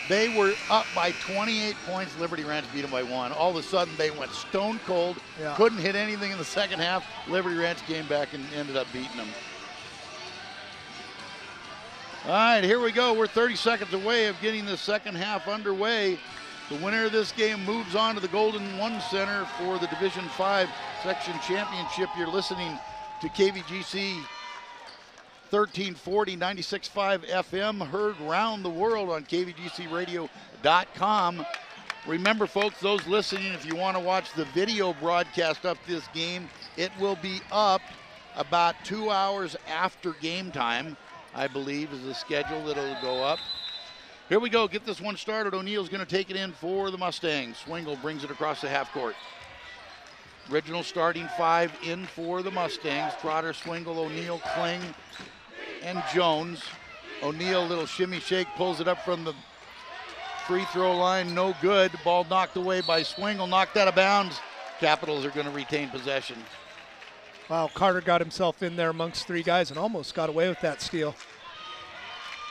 They were up by 28 points. Liberty Ranch beat them by 1. All of a sudden, they went stone cold, couldn't hit anything in the second half. Liberty Ranch came back and ended up beating them. All right, here we go. We're 30 seconds away of getting the second half underway. The winner of this game moves on to the Golden One Center for the Division 5 Section Championship. You're listening to KVGC 1340 96.5 FM, heard round the world on kvgcradio.com. Remember, folks, those listening, if you want to watch the video broadcast of this game, it will be up about 2 hours after game time, I believe, is the schedule that it'll go up. Here we go. Get this one started. O'Neill's going to take it in for the Mustangs. Swingle brings it across the half court. Original starting 5 in for the Mustangs. Trotter, Swingle, O'Neill, Kling, and Jones. O'Neill, little shimmy shake, pulls it up from the free throw line. No good. Ball knocked away by Swingle. Knocked out of bounds. Capitals are going to retain possession. Wow, Carter got himself in there amongst 3 guys and almost got away with that steal.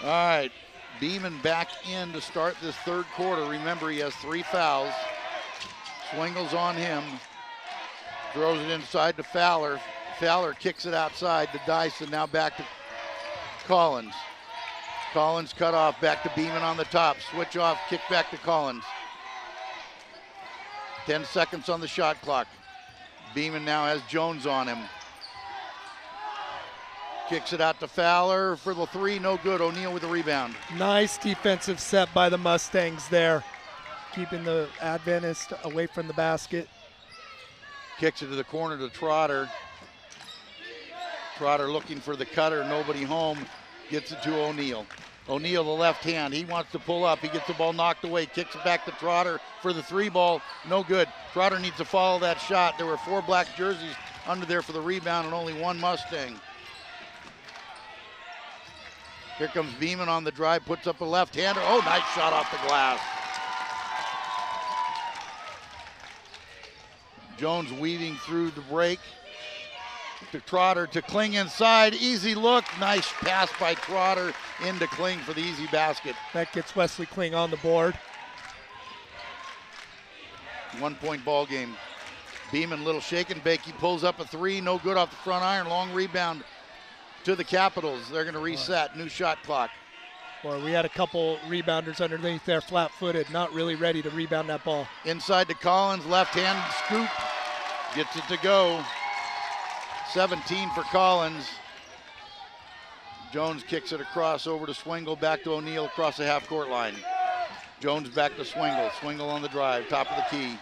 All right. Beeman back in to start this third quarter. Remember, he has 3 fouls. Swingle's on him. Throws it inside to Fowler. Fowler kicks it outside to Dyson. Now back to Collins. Collins cut off. Back to Beeman on the top. Switch off. Kick back to Collins. 10 seconds on the shot clock. Beeman now has Jones on him. Kicks it out to Fowler for the 3, no good. O'Neill with the rebound. Nice defensive set by the Mustangs there, keeping the Adventist away from the basket. Kicks it to the corner to Trotter. Trotter looking for the cutter, nobody home. Gets it to O'Neill. O'Neill, the left hand, he wants to pull up. He gets the ball knocked away, kicks it back to Trotter for the 3 ball, no good. Trotter needs to follow that shot. There were 4 black jerseys under there for the rebound and only 1 Mustang. Here comes Beeman on the drive, puts up a left-hander. Oh, nice shot off the glass. Jones weaving through the break. To Trotter, to Kling inside. Easy look. Nice pass by Trotter into Kling for the easy basket. That gets Wesley Kling on the board. 1-point ball game. Beeman, little shake and bake. He pulls up a 3. No good off the front iron. Long rebound to the Capitals. They're going to reset. New shot clock. Boy, we had a couple rebounders underneath there, flat-footed, not really ready to rebound that ball. Inside to Collins, left hand scoop. Gets it to go. 17 for Collins. Jones kicks it across over to Swingle, back to O'Neill across the half-court line. Jones back to Swingle. Swingle on the drive, top of the key.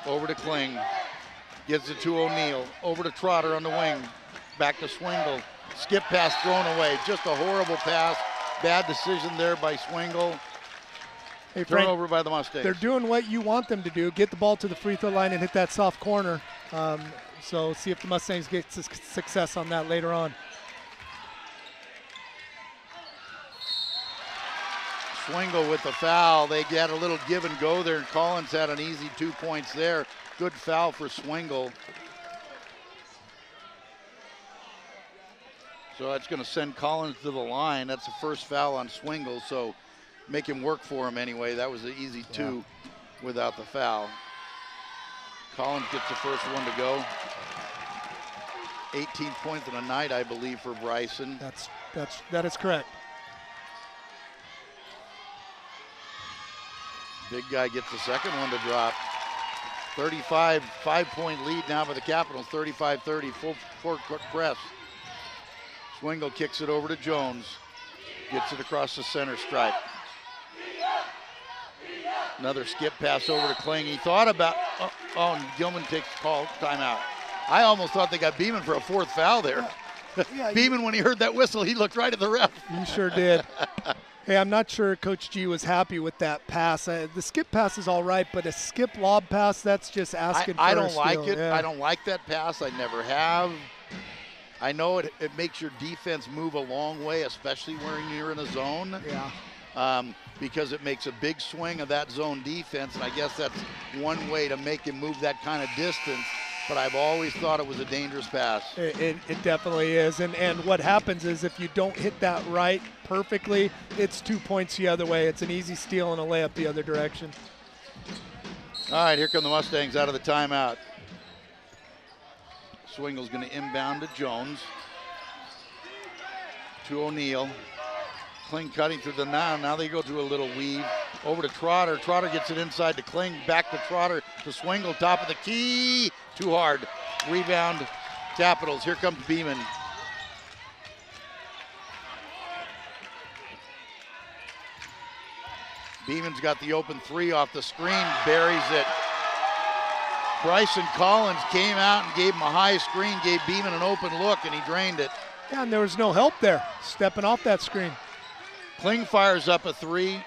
Over to Kling. Gives it to O'Neill. Over to Trotter on the wing. Back to Swingle. Skip pass thrown away. Just a horrible pass. Bad decision there by Swingle. Hey, Frank, turnover by the Mustangs. They're doing what you want them to do. Get the ball to the free throw line and hit that soft corner. So see if the Mustangs get success on that later on. Swingle with the foul. They get a little give and go there, and Collins had an easy 2 points there. Good foul for Swingle. So that's going to send Collins to the line. That's the first foul on Swingle, so make him work for him anyway. That was an easy 2 without the foul. Collins gets the first one to go. 18 points in a night, I believe, for Bryson. That is correct. Big guy gets the second one to drop. 35, 5-point lead now for the Capitals, 35-30, full court press. Swingle kicks it over to Jones. Gets it across the center stripe. Another skip pass over to Kling. He thought about, and Gilman takes call, timeout. I almost thought they got Beeman for a 4th foul there. Yeah, Beeman, when he heard that whistle, he looked right at the ref. He sure did. Hey, I'm not sure Coach G was happy with that pass. The skip pass is all right, but a skip lob pass, that's just asking for I a don't steal. like it. Yeah. I don't like that pass. I never have. I know it makes your defense move a long way, especially when you're in a zone. Yeah. Because it makes a big swing of that zone defense, and I guess that's one way to make him move that kind of distance. But I've always thought it was a dangerous pass. It definitely is. And what happens is if you don't hit that right perfectly, it's 2 points the other way. It's an easy steal and a layup the other direction. All right, here come the Mustangs out of the timeout. Swingle's going to inbound to Jones. To O'Neal. Kling cutting through the now they go to a little weave. Over to Trotter. Trotter gets it inside to Kling. Back to Trotter to Swingle. Top of the key. Too hard. Rebound Capitals. Here comes Beeman. Beeman's got the open 3 off the screen. Buries it. Bryson Collins came out and gave him a high screen. Gave Beeman an open look and he drained it. Yeah, and there was no help there. Stepping off that screen. Kling fires up a 3.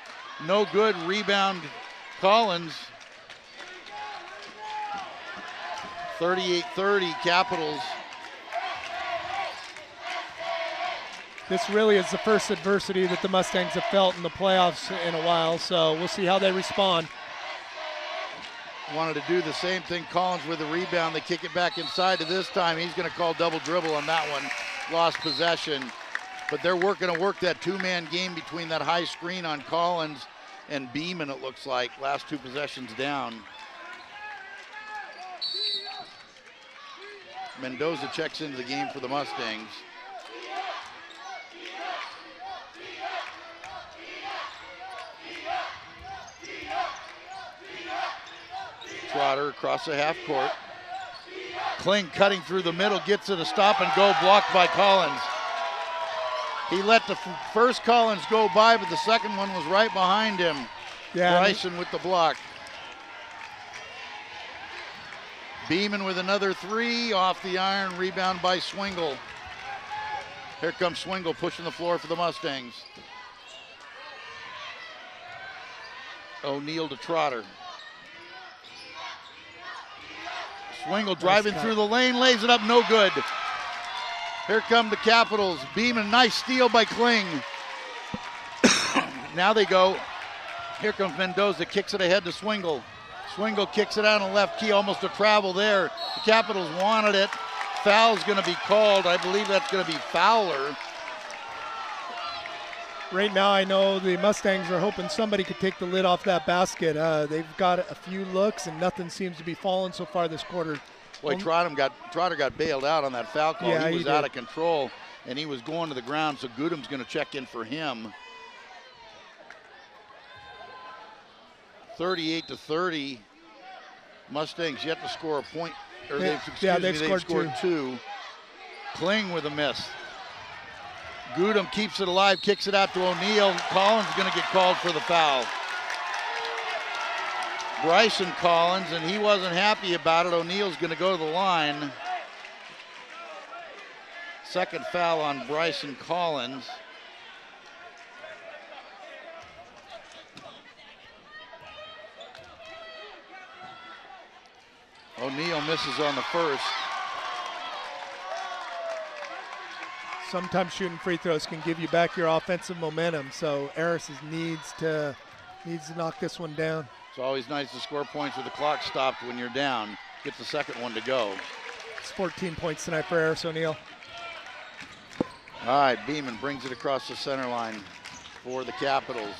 No good. Rebound Collins. 38-30 Capitals. This really is the first adversity that the Mustangs have felt in the playoffs in a while, so we'll see how they respond. Wanted to do the same thing. Collins with a rebound. They kick it back inside to this time. He's going to call double dribble on that one. Lost possession. But they're going to work that 2-man game between that high screen on Collins and Beeman, it looks like. Last 2 possessions down. Mendoza checks into the game for the Mustangs. Trotter across the half court. Kling cutting through the middle, gets it a stop and go, blocked by Collins. He let the first Collins go by, but the second one was right behind him. Yeah, Bryson with the block. Beeman with another 3 off the iron, rebound by Swingle. Here comes Swingle pushing the floor for the Mustangs. O'Neal to Trotter. Swingle driving through the lane, lays it up, no good. Here come the Capitals. Beeman, nice steal by Kling. Now they go. Here comes Mendoza, kicks it ahead to Swingle. Swingle kicks it out on the left key, almost a travel there. The Capitals wanted it. Foul's going to be called. I believe that's going to be Fowler. Right now I know the Mustangs are hoping somebody could take the lid off that basket. They've got a few looks and nothing seems to be falling so far this quarter. Boy, Trotter got bailed out on that foul call. Yeah, he was he out did. of control, and he was going to the ground, so Gudum's going to check in for him. 38-30. Mustangs yet to score a point. Or they've scored 2. Kling with a miss. Gudum keeps it alive, kicks it out to O'Neal. Collins going to get called for the foul. Bryson Collins, and he wasn't happy about it. O'Neal's going to go to the line. Second foul on Bryson Collins. O'Neal misses on the first. Sometimes shooting free throws can give you back your offensive momentum, so Aris needs to knock this one down. It's always nice to score points with the clock stopped when you're down. Get the second one to go. It's 14 points tonight for Aris O'Neal. All right, Beeman brings it across the center line for the Capitals.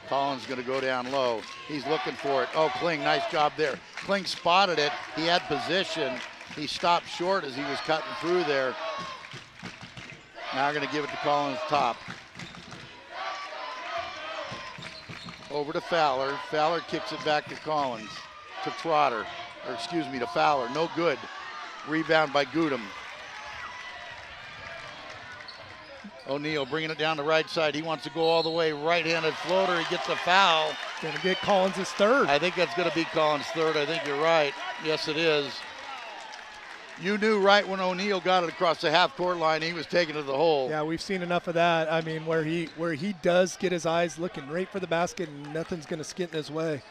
Collins going to go down low. He's looking for it. Oh, Kling, nice job there. Kling spotted it. He had position. He stopped short as he was cutting through there. Now going to give it to Collins top. Over to Fowler. Fowler kicks it back to Collins. To Trotter. Or excuse me, to Fowler. No good. Rebound by Gudem. O'Neal bringing it down the right side. He wants to go all the way. Right-handed floater. He gets a foul. Going to get Collins his third. I think that's going to be Collins' third. I think you're right. Yes, it is. You knew right when O'Neal got it across the half-court line, he was taking it to the hole. Yeah, we've seen enough of that. I mean, where he does get his eyes looking right for the basket and nothing's going to skid in his way.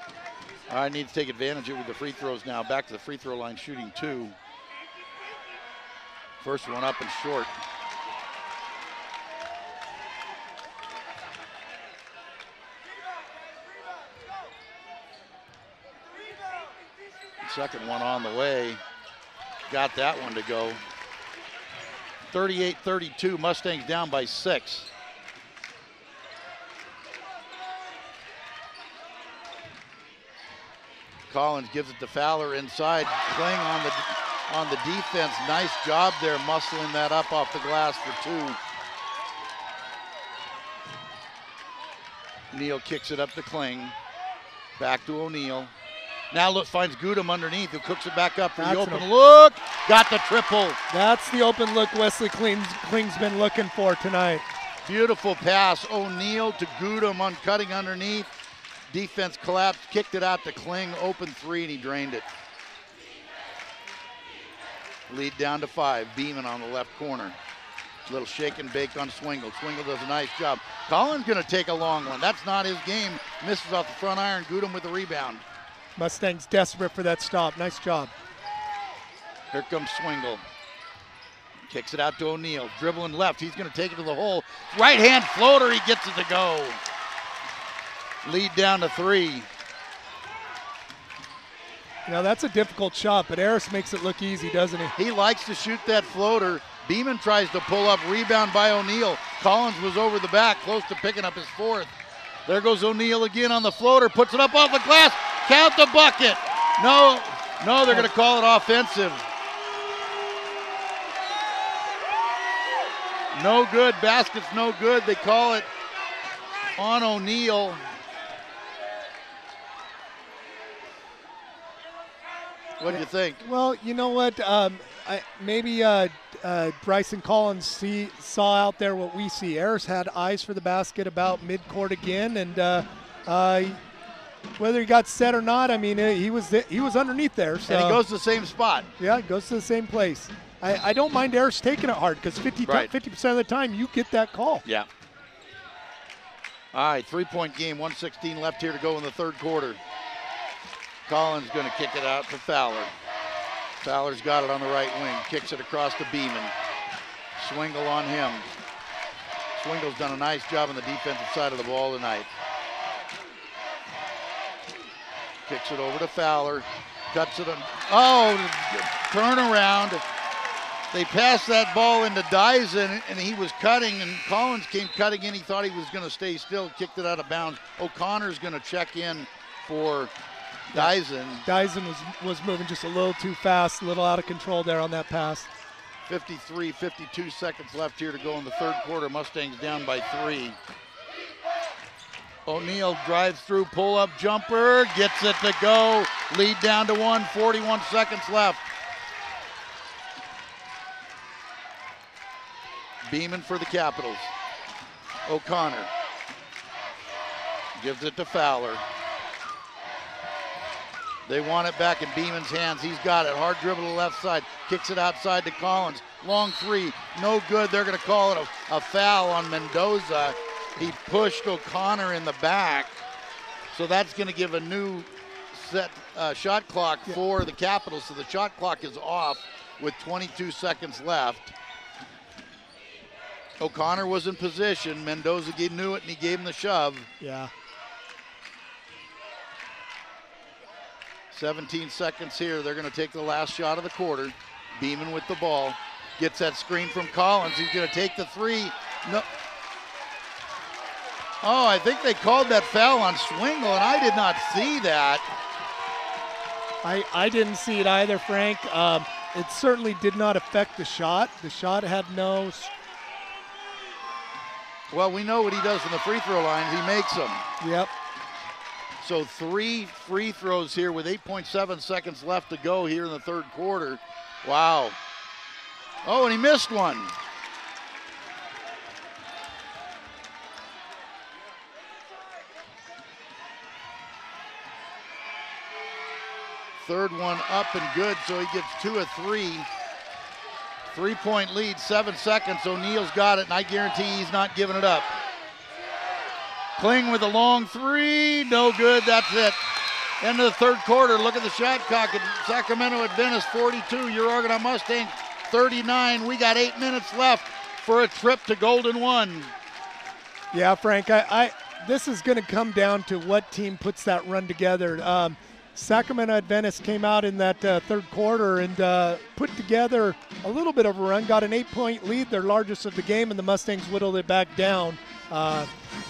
I need to take advantage of it with the free throws now. Back to the free throw line, shooting 2. First one up and short. Second one on the way. Got that one to go. 38-32, Mustangs down by 6. Collins gives it to Fowler inside. Kling on the defense. Nice job there, muscling that up off the glass for 2. Neal kicks it up to Kling. Back to O'Neal. Now look, finds Gudem underneath, who cooks it back up for the open look. Got the triple. That's the open look Wesley Kling's been looking for tonight. Beautiful pass. O'Neal to Gudem on cutting underneath. Defense collapsed, kicked it out to Kling. Open 3, and he drained it. Lead down to 5. Beeman on the left corner. Little shake and bake on Swingle. Swingle does a nice job. Collins going to take a long one. That's not his game. Misses off the front iron. Gudem with the rebound. Mustangs desperate for that stop. Nice job. Here comes Swingle. Kicks it out to O'Neal. Dribbling left. He's going to take it to the hole. Right hand floater. He gets it to go. Lead down to 3. Now that's a difficult shot, but Harris makes it look easy, doesn't he? He likes to shoot that floater. Beeman tries to pull up. Rebound by O'Neal. Collins was over the back, close to picking up his 4th. There goes O'Neal again on the floater. Puts it up off the glass. Count the bucket. No, they're going to call it offensive. No good. Basket's no good. They call it on O'Neal. What do you think? Well, you know what? Maybe Bryson Collins saw out there what we see. Harris had eyes for the basket about midcourt again, and whether he got set or not, I mean, he was underneath there. So. And he goes to the same spot. Yeah, he goes to the same place. I don't mind Harris taking it hard because 50% of the time you get that call. Yeah. All right, 3-point game, 1:16 left here to go in the third quarter. Collins going to kick it out to Fowler. Fowler's got it on the right wing, kicks it across to Beeman. Swingle on him. Swingle's done a nice job on the defensive side of the ball tonight. Kicks it over to Fowler, cuts it on. Oh, turnaround. They passed that ball into Dyson, and he was cutting, and Collins came cutting in. He thought he was going to stay still, kicked it out of bounds. O'Connor's going to check in for Dyson. Dyson was moving just a little too fast, a little out of control there on that pass. 52 seconds left here to go in the third quarter. Mustangs down by 3. O'Neal drives through, pull-up jumper, gets it to go. Lead down to 1, 41 seconds left. Beeman for the Capitals. O'Connor gives it to Fowler. They want it back in Beeman's hands. He's got it. Hard dribble to the left side. Kicks it outside to Collins. Long 3. No good. They're going to call it a foul on Mendoza. He pushed O'Connor in the back. So that's going to give a new set shot clock for the Capitals. So the shot clock is off with 22 seconds left. O'Connor was in position. Mendoza knew it, and he gave him the shove. Yeah. 17 seconds here. They're going to take the last shot of the quarter. Beeman with the ball. Gets that screen from Collins. He's going to take the three. No. Oh, I think they called that foul on Swingle, and I did not see that. I didn't see it either, Frank. It certainly did not affect the shot. The shot had no... Well, we know what he does from the free throw line. He makes them. Yep. So 3 free throws here with 8.7 seconds left to go here in the third quarter. Wow. Oh, and he missed one. Third one up and good, so he gets 2 of 3. 3-point lead, 7 seconds. O'Neal's got it, and I guarantee he's not giving it up. Kling with a long three, no good, that's it. End of the third quarter, look at the shot clock. Sacramento Adventist 42, your Argonaut Mustang 39. We got 8 minutes left for a trip to Golden One. Yeah, Frank, this is going to come down to what team puts that run together. Sacramento Adventist came out in that third quarter and put together a little bit of a run, got an 8-point lead, their largest of the game, and the Mustangs whittled it back down. A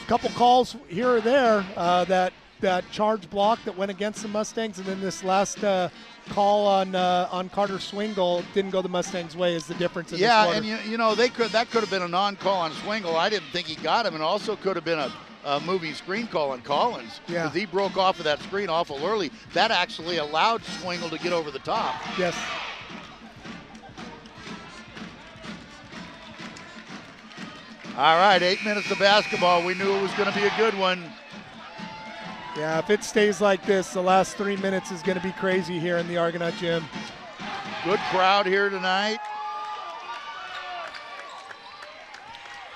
couple calls here or there, that charge block that went against the Mustangs, and then this last call on Carter Swingle didn't go the Mustangs' way is the difference in this quarter. And you know, that could have been a non-call on Swingle. I didn't think he got him, and also could have been a moving screen call on Collins. Yeah. Because he broke off of that screen awful early. That actually allowed Swingle to get over the top. Yes. All right, 8 minutes of basketball. We knew it was going to be a good one. Yeah, if it stays like this, the last 3 minutes is going to be crazy here in the Argonaut Gym. Good crowd here tonight.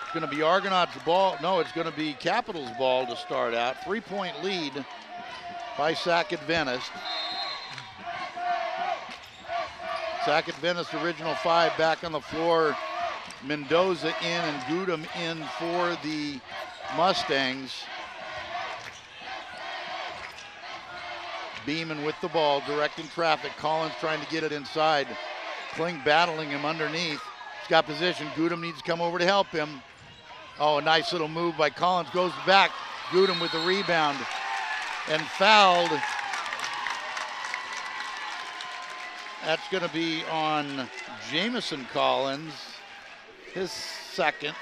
It's going to be Argonaut's ball. No, it's going to be Capital's ball to start out. 3-point lead by Sac Adventist. Sac Adventist original 5 back on the floor. Mendoza in and Gudem in for the Mustangs. Beeman with the ball, directing traffic. Collins trying to get it inside. Kling battling him underneath. He's got position. Gudem needs to come over to help him. Oh, a nice little move by Collins. Goes back. Gudem with the rebound. And fouled. That's going to be on Jamison Collins. His second.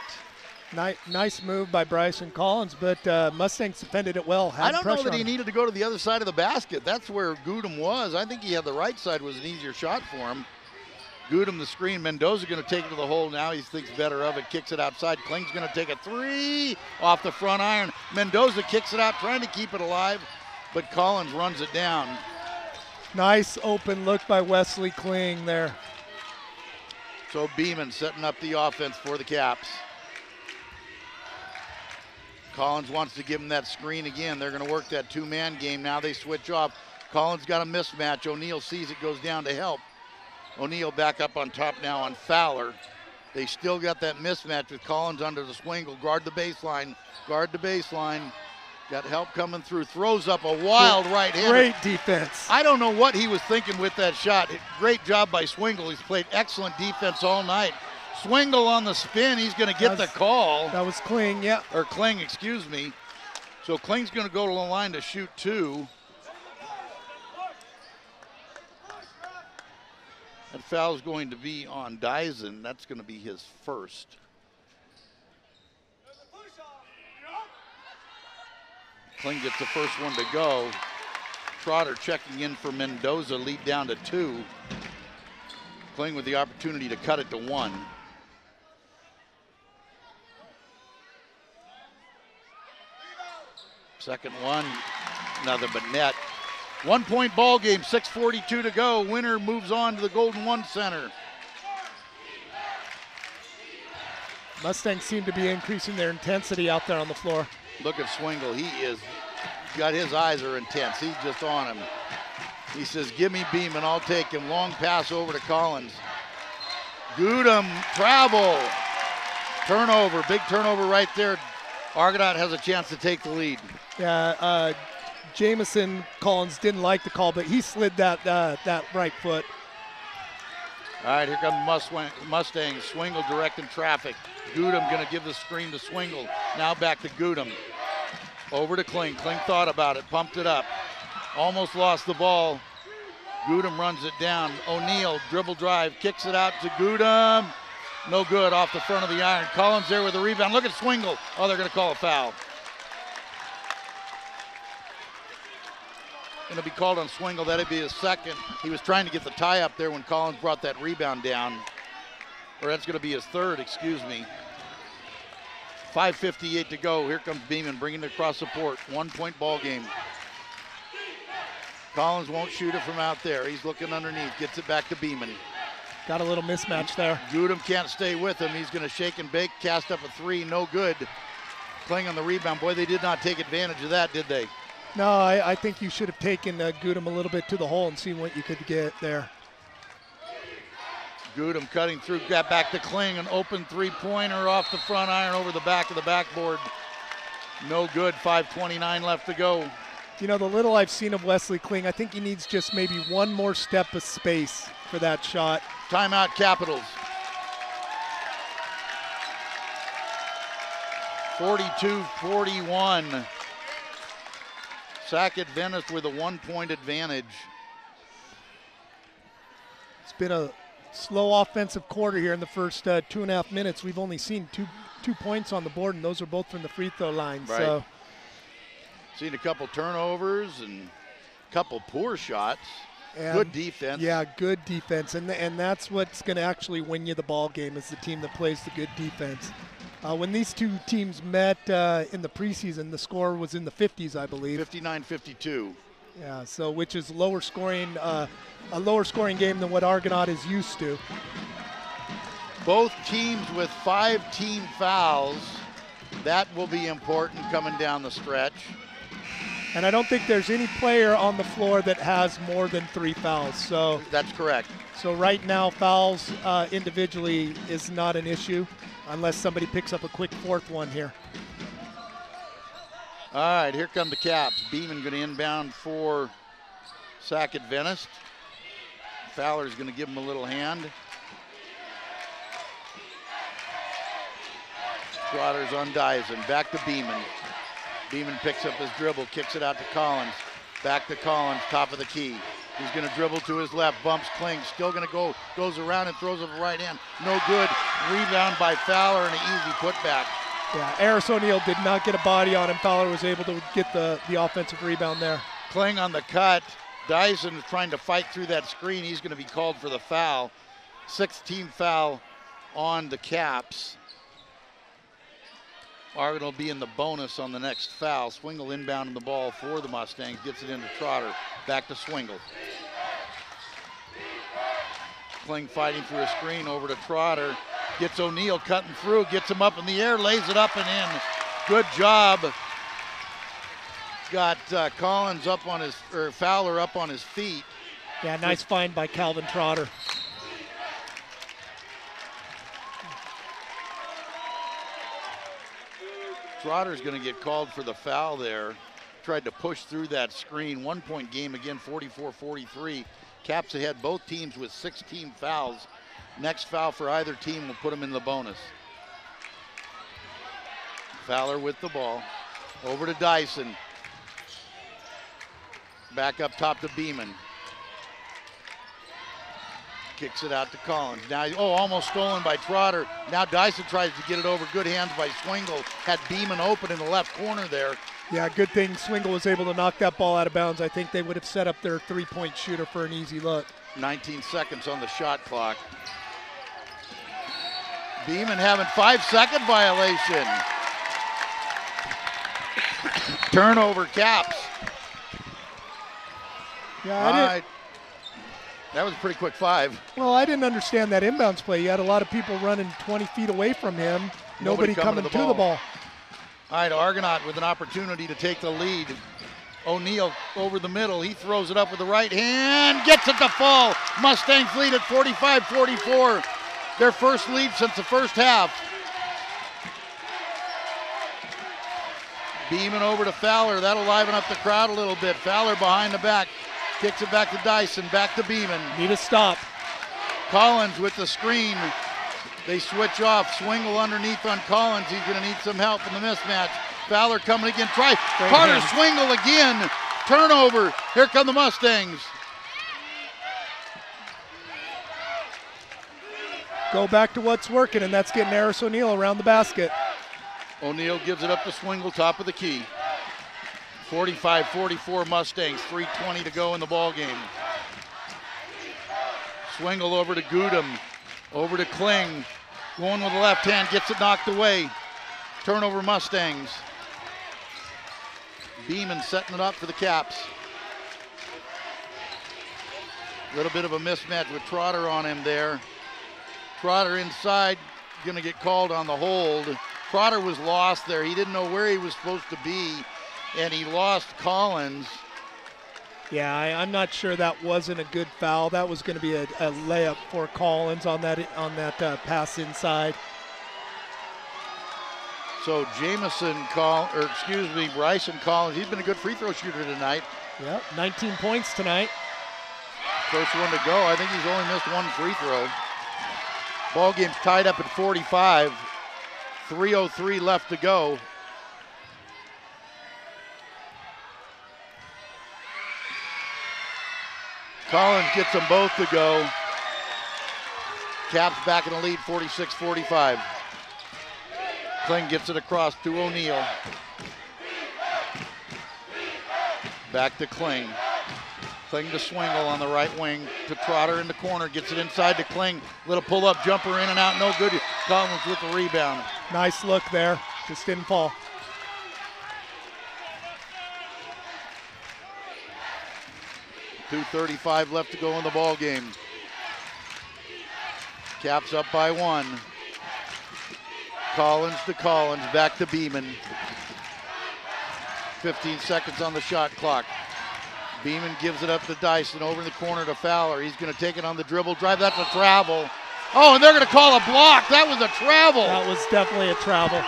Nice move by Bryson Collins, but Mustangs defended it well. I don't know that he needed to go to the other side of the basket. That's where Gudem was. I think he had the right side was an easier shot for him. Gudem the screen. Mendoza going to take it to the hole now. He thinks better of it. Kicks it outside. Kling's going to take a three off the front iron. Mendoza kicks it out, trying to keep it alive, but Collins runs it down. Nice open look by Wesley Kling there. So Beeman setting up the offense for the Caps. Collins wants to give him that screen again. They're going to work that two-man game. Now they switch off. Collins got a mismatch. O'Neal sees it, goes down to help. O'Neal back up on top now on Fowler. They still got that mismatch with Collins under the Swingle. Guard the baseline. Guard the baseline. Got help coming through. Throws up a wild right hand. Great defense. I don't know what he was thinking with that shot. Great job by Swingle. He's played excellent defense all night. Swingle on the spin. He's going to get the call. That was Kling, yeah. Or Kling, excuse me. So Kling's going to go to the line to shoot two. That foul's going to be on Dyson. That's going to be his first. Kling gets the first one to go. Trotter checking in for Mendoza, lead down to 2. Kling with the opportunity to cut it to 1. Second one, another but net. 1-point ball game, 6:42 to go. Winner moves on to the Golden One Center. Mustangs seem to be increasing their intensity out there on the floor. Look at Swingle. He is got his eyes are intense. He's just on him. He says, give me Beeman, I'll take him. Long pass over to Collins. Gudem, travel. Turnover, big turnover right there. Argonaut has a chance to take the lead. Yeah, Jamison Collins didn't like the call, but he slid that right foot. All right, here comes Mustangs. Swingle directing traffic. Goodham going to give the screen to Swingle. Now back to Goodham. Over to Kling. Kling thought about it, pumped it up. Almost lost the ball. Goodham runs it down. O'Neal, dribble drive, kicks it out to Goodham. No good, off the front of the iron. Collins there with the rebound. Look at Swingle. Oh, they're going to call a foul. Going to be called on Swingle. That'd be his second. He was trying to get the tie up there when Collins brought that rebound down. Or that's going to be his third, excuse me. 5:58 to go. Here comes Beeman bringing it across the court. 1 point ball game. Collins won't shoot it from out there. He's looking underneath. Gets it back to Beeman. Got a little mismatch there. Goodham can't stay with him. He's going to shake and bake. Cast up a three. No good. Kling on the rebound. Boy, they did not take advantage of that, did they? No, I think you should have taken Goodham a little bit to the hole and seen what you could get there. Goodham cutting through, got back to Kling, an open three-pointer off the front iron over the back of the backboard. No good, 5:29 left to go. You know, the little I've seen of Wesley Kling, I think he needs just maybe one more step of space for that shot. Timeout Capitals. 42-41. Sackett Venice with a 1 point advantage. It's been a slow offensive quarter here in the first 2.5 minutes. We've only seen two points on the board, and those are both from the free throw line. Right. So, seen a couple turnovers and a couple poor shots. and good defense. Yeah, good defense, and that's what's going to actually win you the ball game, is the team that plays the good defense. When these two teams met in the preseason, the score was in the 50s, I believe. 59-52. Yeah, so which is lower scoring, a lower scoring game than what Argonaut is used to. Both teams with 5 team fouls. That will be important coming down the stretch. And I don't think there's any player on the floor that has more than 3 fouls. So that's correct. So right now, fouls individually is not an issue unless somebody picks up a quick 4th one here. All right, here come the Caps. Beeman going to inbound for Sackett Venice. Fowler's going to give him a little hand. Trotter's on Dyson. Back to Beeman. Beeman picks up his dribble, kicks it out to Collins. Back to Collins, top of the key. He's going to dribble to his left, bumps Kling, still going to go, goes around and throws it right hand. No good. Rebound by Fowler and an easy putback. Yeah, Eris O'Neal did not get a body on him. Fowler was able to get the offensive rebound there. Kling on the cut. Dyson is trying to fight through that screen. He's going to be called for the foul. 6th team foul on the Caps. Argo will be in the bonus on the next foul. Swingle inbounding the ball for the Mustangs. Gets it into Trotter. Back to Swingle. Kling fighting through a screen over to Trotter. Gets O'Neal cutting through. Gets him up in the air. Lays it up and in. Good job. Got Collins up on his, or Fowler up on his feet. Yeah, nice find by Calvin Trotter. Trotter's going to get called for the foul there. Tried to push through that screen. 1 point game again, 44-43. Caps ahead, both teams with 6 team fouls. Next foul for either team will put them in the bonus. Fowler with the ball. Over to Dyson. Back up top to Beeman. Kicks it out to Collins. Now, almost stolen by Trotter. Now Dyson tries to get it over. Good hands by Swingle. Had Beeman open in the left corner there. Yeah, good thing Swingle was able to knock that ball out of bounds. I think they would have set up their 3-point shooter for an easy look. 19 seconds on the shot clock. Beeman having 5-second violation. Turnover, Caps. Yeah, that was a pretty quick 5. Well, I didn't understand that inbounds play. You had a lot of people running 20 feet away from him. Nobody coming to the ball. All right, Argonaut with an opportunity to take the lead. O'Neal over the middle. He throws it up with the right hand. Gets it to fall. Mustangs lead at 45-44. Their first lead since the first half. Beeman over to Fowler. That'll liven up the crowd a little bit. Fowler behind the back. Kicks it back to Dyson. Back to Beeman. Need a stop. Collins with the screen. They switch off. Swingle underneath on Collins. He's going to need some help in the mismatch. Fowler coming again. Try. Carter Swingle again. Turnover. Here come the Mustangs. Go back to what's working, and that's getting Eris O'Neill around the basket. O'Neill gives it up to Swingle, top of the key. 45-44 Mustangs, 3:20 to go in the ball game. Swingle over to Gudem, over to Kling. Going with the left hand, gets it knocked away. Turnover Mustangs. Beeman setting it up for the Caps. A little bit of a mismatch with Trotter on him there. Trotter inside, gonna get called on the hold. Trotter was lost there. He didn't know where he was supposed to be, and he lost Collins. Yeah, I'm not sure that wasn't a good foul. That was going to be a layup for Collins on that pass inside. So Bryson Collins, he's been a good free throw shooter tonight. Yep, 19 points tonight. First one to go. I think he's only missed one free throw. Ball game's tied up at 45. 3:03 left to go. Collins gets them both to go. Caps back in the lead, 46-45. Kling gets it across to O'Neill. Back to Kling. Kling to Swingle on the right wing to Trotter in the corner. Gets it inside to Kling. Little pull-up jumper in and out, no good. Collins with the rebound. Nice look there, just didn't fall. .235 left to go in the ball game. Caps up by 1. Collins to Collins, back to Beeman. 15 seconds on the shot clock. Beeman gives it up to Dyson, over in the corner to Fowler. He's going to take it on the dribble, drive, that's a travel. Oh, and they're going to call a block. That was a travel. That was definitely a travel.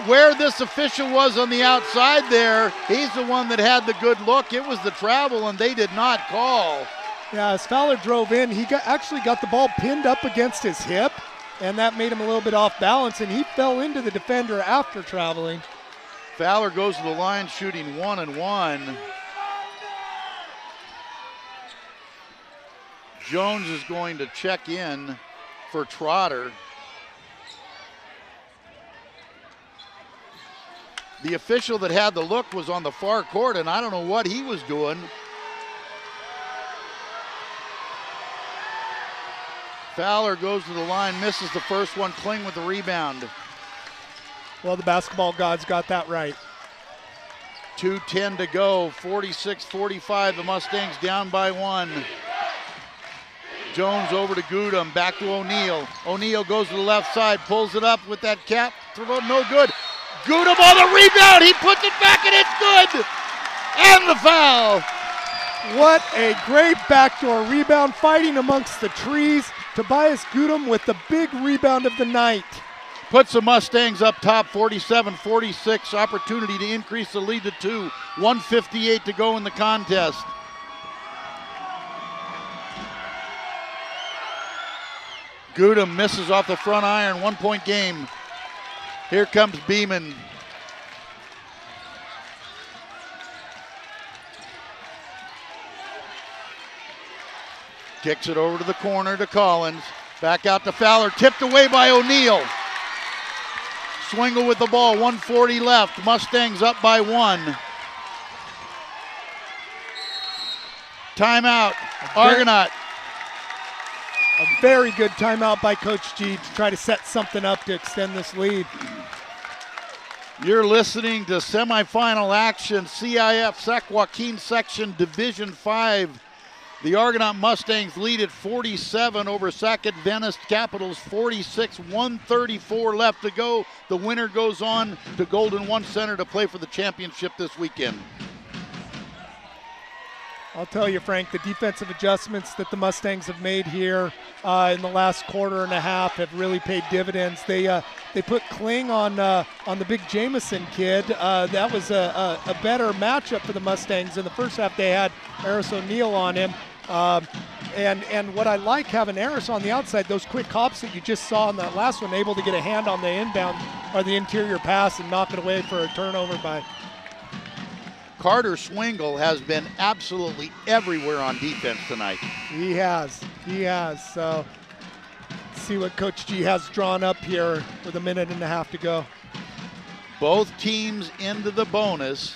Where this official was on the outside there, he's the one that had the good look. It was the travel, and they did not call. Yeah, as Fowler drove in, he actually got the ball pinned up against his hip, and that made him a little bit off balance, and he fell into the defender after traveling. Fowler goes to the line shooting 1 and 1. Jones is going to check in for Trotter. The official that had the look was on the far court, and I don't know what he was doing. Fowler goes to the line, misses the first one. Kling with the rebound. Well, the basketball gods got that right. 2:10 to go, 46-45. The Mustangs down by 1. Jones over to Gudem, back to O'Neill. O'Neill goes to the left side, pulls it up with that cap. Throw, no good. Gudem on the rebound. He puts it back, and it's good. And the foul. What a great backdoor rebound, fighting amongst the trees. Tobias Gudem with the big rebound of the night. Puts the Mustangs up top, 47-46. Opportunity to increase the lead to 2. 1:58 to go in the contest. Gudem misses off the front iron, 1-point game. Here comes Beeman. Kicks it over to the corner to Collins. Back out to Fowler, tipped away by O'Neill. Swingle with the ball, 1:40 left. Mustangs up by 1. Timeout, Argonaut. A very good timeout by Coach G to try to set something up to extend this lead. You're listening to semifinal action, CIF Sac Joaquin Section Division 5. The Argonaut Mustangs lead at 47 over Sac Adventist Capitals 46, 134 left to go. The winner goes on to Golden One Center to play for the championship this weekend. I'll tell you, Frank, the defensive adjustments that the Mustangs have made here in the last quarter and a half have really paid dividends. They put Kling on the big Jamison kid. That was a better matchup for the Mustangs. In the first half, they had Eris O'Neill on him. And what I like having Eris on the outside, those quick hops that you just saw in that last one, able to get a hand on the inbound or the interior pass and knock it away for a turnover by. Carter Swingle has been absolutely everywhere on defense tonight. He has. So let's see what Coach G has drawn up here with a minute and a half to go. Both teams into the bonus.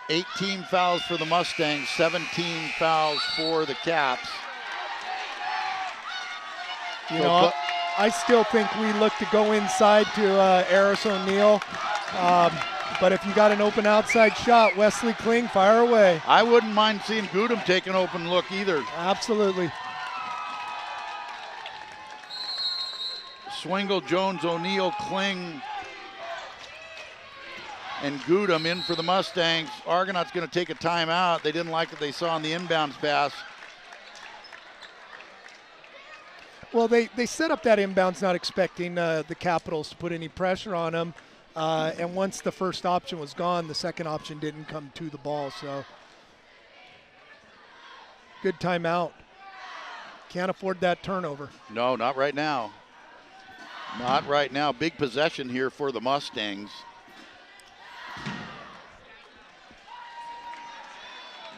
18 fouls for the Mustangs, 17 fouls for the Caps. You know, I still think we look to go inside to Eris O'Neill. But if you got an open outside shot, Wesley Kling, fire away. I wouldn't mind seeing Gudem take an open look either. Absolutely. Swingle, Jones, O'Neill, Kling, and Gudem in for the Mustangs. Argonaut's going to take a timeout. They didn't like what they saw on the inbounds pass. Well, they set up that inbounds not expecting the Capitals to put any pressure on them. And once the first option was gone, the second option didn't come to the ball. So good timeout. Can't afford that turnover. No, not right now. Not right now. Big possession here for the Mustangs.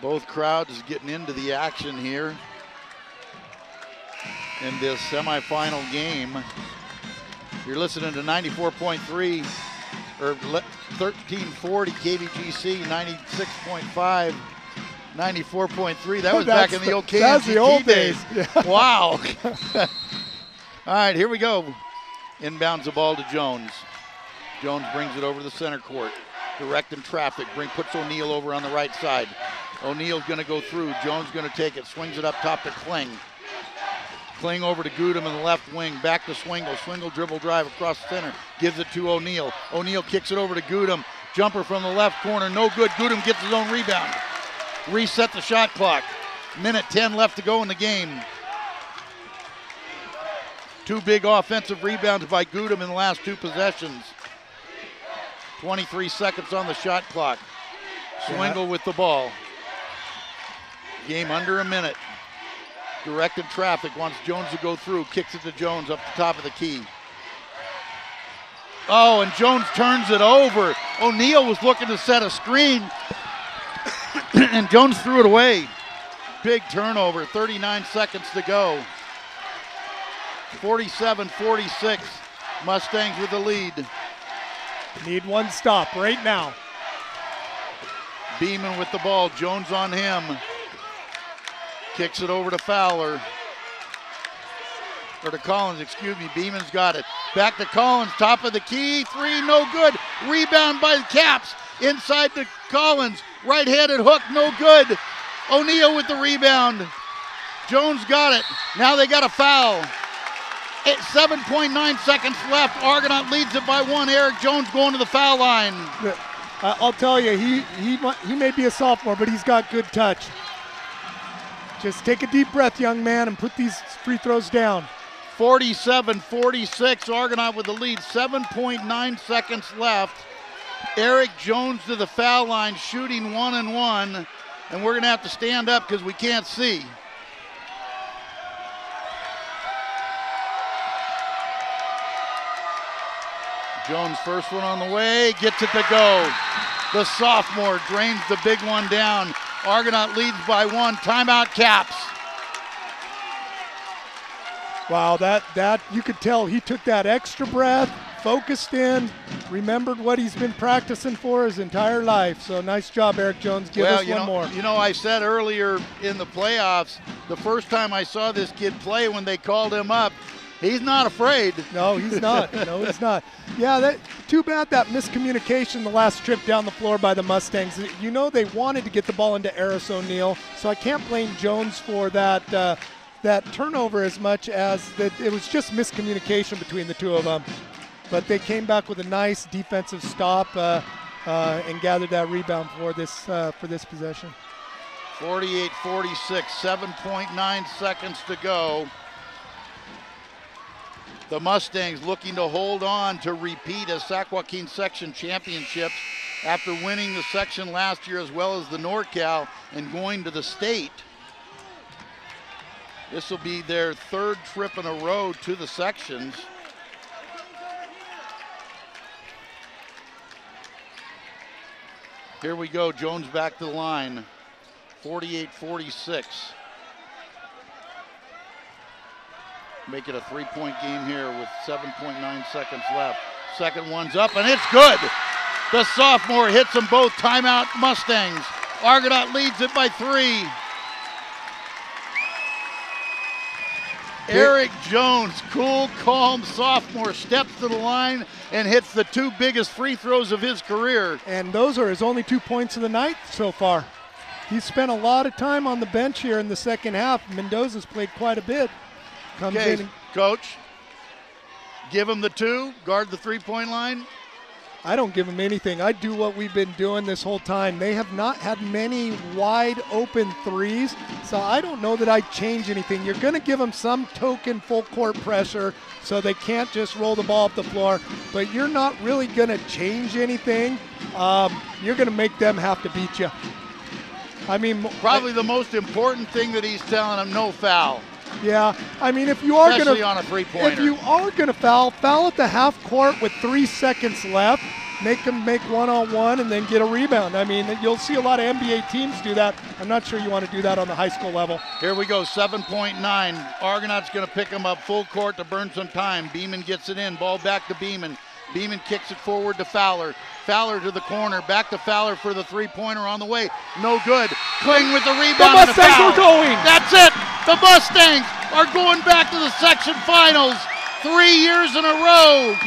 Both crowds getting into the action here in this semifinal game. You're listening to 94.3 or 1340 KVGC, 96.5, 94.3. That was back in the old KVGC That's the old days. Wow. All right, here we go. Inbounds the ball to Jones. Jones brings it over the center court. Directing traffic. Puts O'Neill over on the right side. O'Neill's going to go through. Jones going to take it. Swings it up top to Kling. Kling over to Gudem in the left wing. Back to Swingle. Swingle dribble drive across the center. Gives it to O'Neill. O'Neill kicks it over to Gudem. Jumper from the left corner. No good. Gudem gets his own rebound. Reset the shot clock. Minute 10 left to go in the game. Two big offensive rebounds by Gudem in the last two possessions. 23 seconds on the shot clock. Swingle with the ball. Game under a minute. Directed traffic, wants Jones to go through, kicks it to Jones up the top of the key. Oh, and Jones turns it over. O'Neill was looking to set a screen, and Jones threw it away. Big turnover, 39 seconds to go. 47-46, Mustangs with the lead. Need one stop right now. Beeman with the ball, Jones on him. Kicks it over to Fowler. Or to Collins, excuse me. Beeman's got it. Back to Collins, top of the key. Three, no good. Rebound by the Caps. Inside to Collins. Right-handed hook, no good. O'Neill with the rebound. Jones got it. Now they got a foul. 7.9 seconds left. Argonaut leads it by one. Eric Jones going to the foul line. I'll tell you, he may be a sophomore, but he's got good touch. Just take a deep breath, young man, and put these free throws down. 47-46, Argonaut with the lead. 7.9 seconds left. Eric Jones to the foul line, shooting 1-and-1, and we're going to have to stand up because we can't see. Jones first one on the way, gets it to go. The sophomore drains the big one down. Argonaut leads by one. Timeout, Caps. Wow, that you could tell he took that extra breath, focused in, remembered what he's been practicing for his entire life. So nice job, Eric Jones. Give us one more. You know, I said earlier in the playoffs, the first time I saw this kid play when they called him up, he's not afraid. No, he's not. No, he's not. Yeah, too bad that miscommunication the last trip down the floor by the Mustangs. You know they wanted to get the ball into Eris O'Neill, so I can't blame Jones for that turnover as much as that it was just miscommunication between the two of them. But they came back with a nice defensive stop and gathered that rebound for this possession. 48-46, 7.9 seconds to go. The Mustangs looking to hold on to repeat as Sac Joaquin Section Championships after winning the section last year as well as the NorCal and going to the state. This will be their third trip in a row to the sections. Here we go, Jones back to the line, 48-46. Make it a 3-point game here with 7.9 seconds left. Second one's up, and it's good. The sophomore hits them both. Timeout, Mustangs. Argonaut leads it by 3. Eric Jones, cool, calm sophomore, steps to the line and hits the 2 biggest free throws of his career. And those are his only 2 points of the night so far. He's spent a lot of time on the bench here in the second half. Mendoza's played quite a bit. Comes in and Coach, give him the 2, guard the 3-point line. I don't give them anything. I do what we've been doing this whole time. They have not had many wide open threes, so I don't know that I change anything. You're going to give them some token full court pressure so they can't just roll the ball up the floor, but you're not really going to change anything. You're going to make them have to beat you. I mean, probably the most important thing that he's telling them, no foul. Yeah, I mean, if you are going to, on a three-pointer. If you are going to foul at the half court with 3 seconds left. Make them make one-on-one and then get a rebound. I mean, you'll see a lot of NBA teams do that. I'm not sure you want to do that on the high school level. Here we go, 7.9. Argonaut's going to pick him up full court to burn some time. Beeman gets it in. Ball back to Beeman. Beeman kicks it forward to Fowler. Fowler to the corner. Back to Fowler for the three-pointer on the way. No good. Kling with the rebound. The Mustangs are going. That's it. The Mustangs are going back to the section finals 3 years in a row.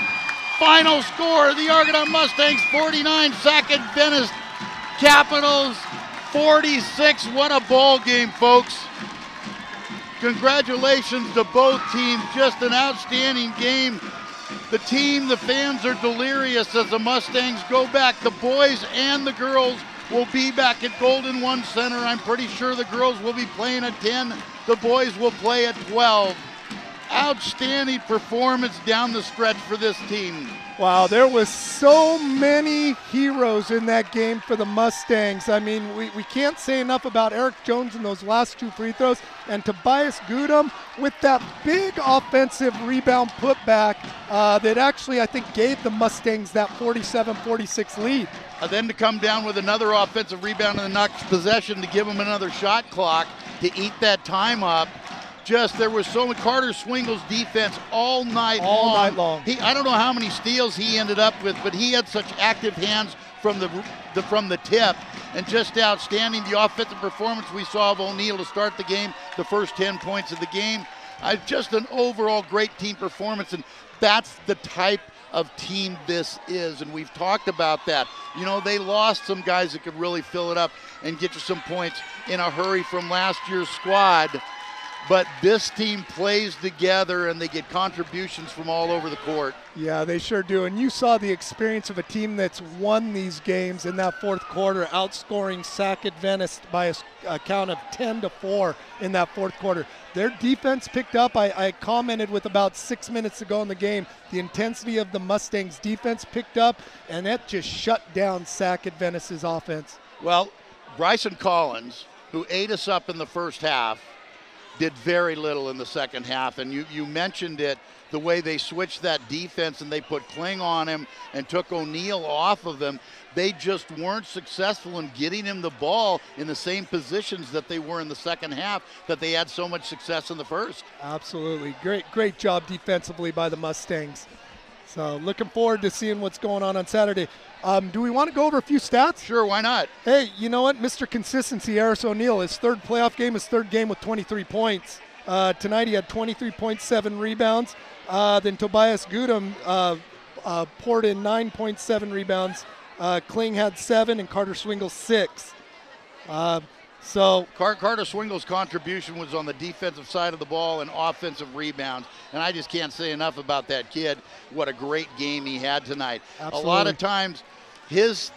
Final score, the Argonaut Mustangs 49, Sac Venice Capitals 46. What a ball game, folks. Congratulations to both teams. Just an outstanding game. The team, the fans are delirious as the Mustangs go back. The boys and the girls will be back at Golden One Center. I'm pretty sure the girls will be playing at 10. The boys will play at 12. Outstanding performance down the stretch for this team. Wow, there was so many heroes in that game for the Mustangs. I mean, we can't say enough about Eric Jones in those last 2 free throws, and Tobias Gudum with that big offensive rebound putback that actually, I think, gave the Mustangs that 47-46 lead. Then to come down with another offensive rebound in the next possession to give them another shot clock to eat that time up. There was so much. Carter Swingle's defense all night long. I don't know how many steals he ended up with, but he had such active hands from the tip, and just outstanding. The offensive performance we saw of O'Neal to start the game, the first 10 points of the game. Just an overall great team performance, and that's the type of team this is, and we've talked about that. You know, they lost some guys that could really fill it up and get you some points in a hurry from last year's squad. But this team plays together, and they get contributions from all over the court. Yeah, they sure do. And you saw the experience of a team that's won these games in that fourth quarter, outscoring Sac Venice by a count of 10-4 in that fourth quarter. Their defense picked up. I commented with about 6 minutes to go in the game. The intensity of the Mustangs' defense picked up, and that just shut down Sac Venice's offense. Well, Bryson Collins, who ate us up in the first half, did very little in the second half, and you mentioned it, the way they switched that defense and they put Kling on him and took O'Neal off of him. They just weren't successful in getting him the ball in the same positions that they were in the second half that they had so much success in the first. Absolutely. Great job defensively by the Mustangs. So looking forward to seeing what's going on Saturday. Do we want to go over a few stats? Sure, why not? Hey, you know what? Mr. Consistency, Harris O'Neal, his third playoff game, his third game with 23 points. Tonight he had 23.7 rebounds. Then Tobias Gudum poured in 9.7 rebounds. Kling had 7 and Carter Swingle 6. Carter Swingle's contribution was on the defensive side of the ball and offensive rebounds, and I just can't say enough about that kid. What a great game he had tonight. Absolutely. A lot of times his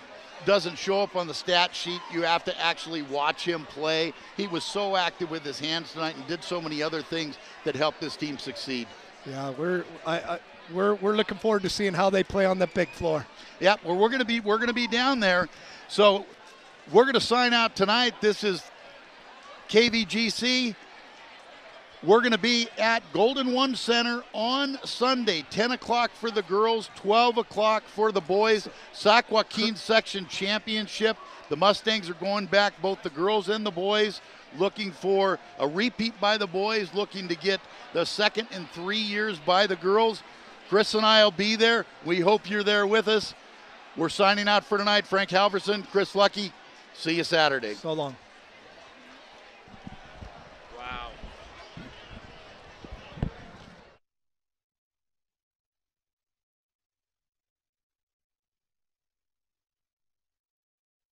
doesn't show up on the stat sheet. You have to actually watch him play. He was so active with his hands tonight and did so many other things that helped this team succeed. Yeah, we're looking forward to seeing how they play on the big floor. Yeah, well, we're going to be down there. So we're going to sign out tonight. This is KVGC. We're going to be at Golden One Center on Sunday, 10 o'clock for the girls, 12 o'clock for the boys. Sac Joaquin Section Championship. The Mustangs are going back, both the girls and the boys, looking for a repeat by the boys, looking to get the second in 3 years by the girls. Chris and I will be there. We hope you're there with us. We're signing out for tonight. Frank Halverson, Chris Lucky. See you Saturday. So long.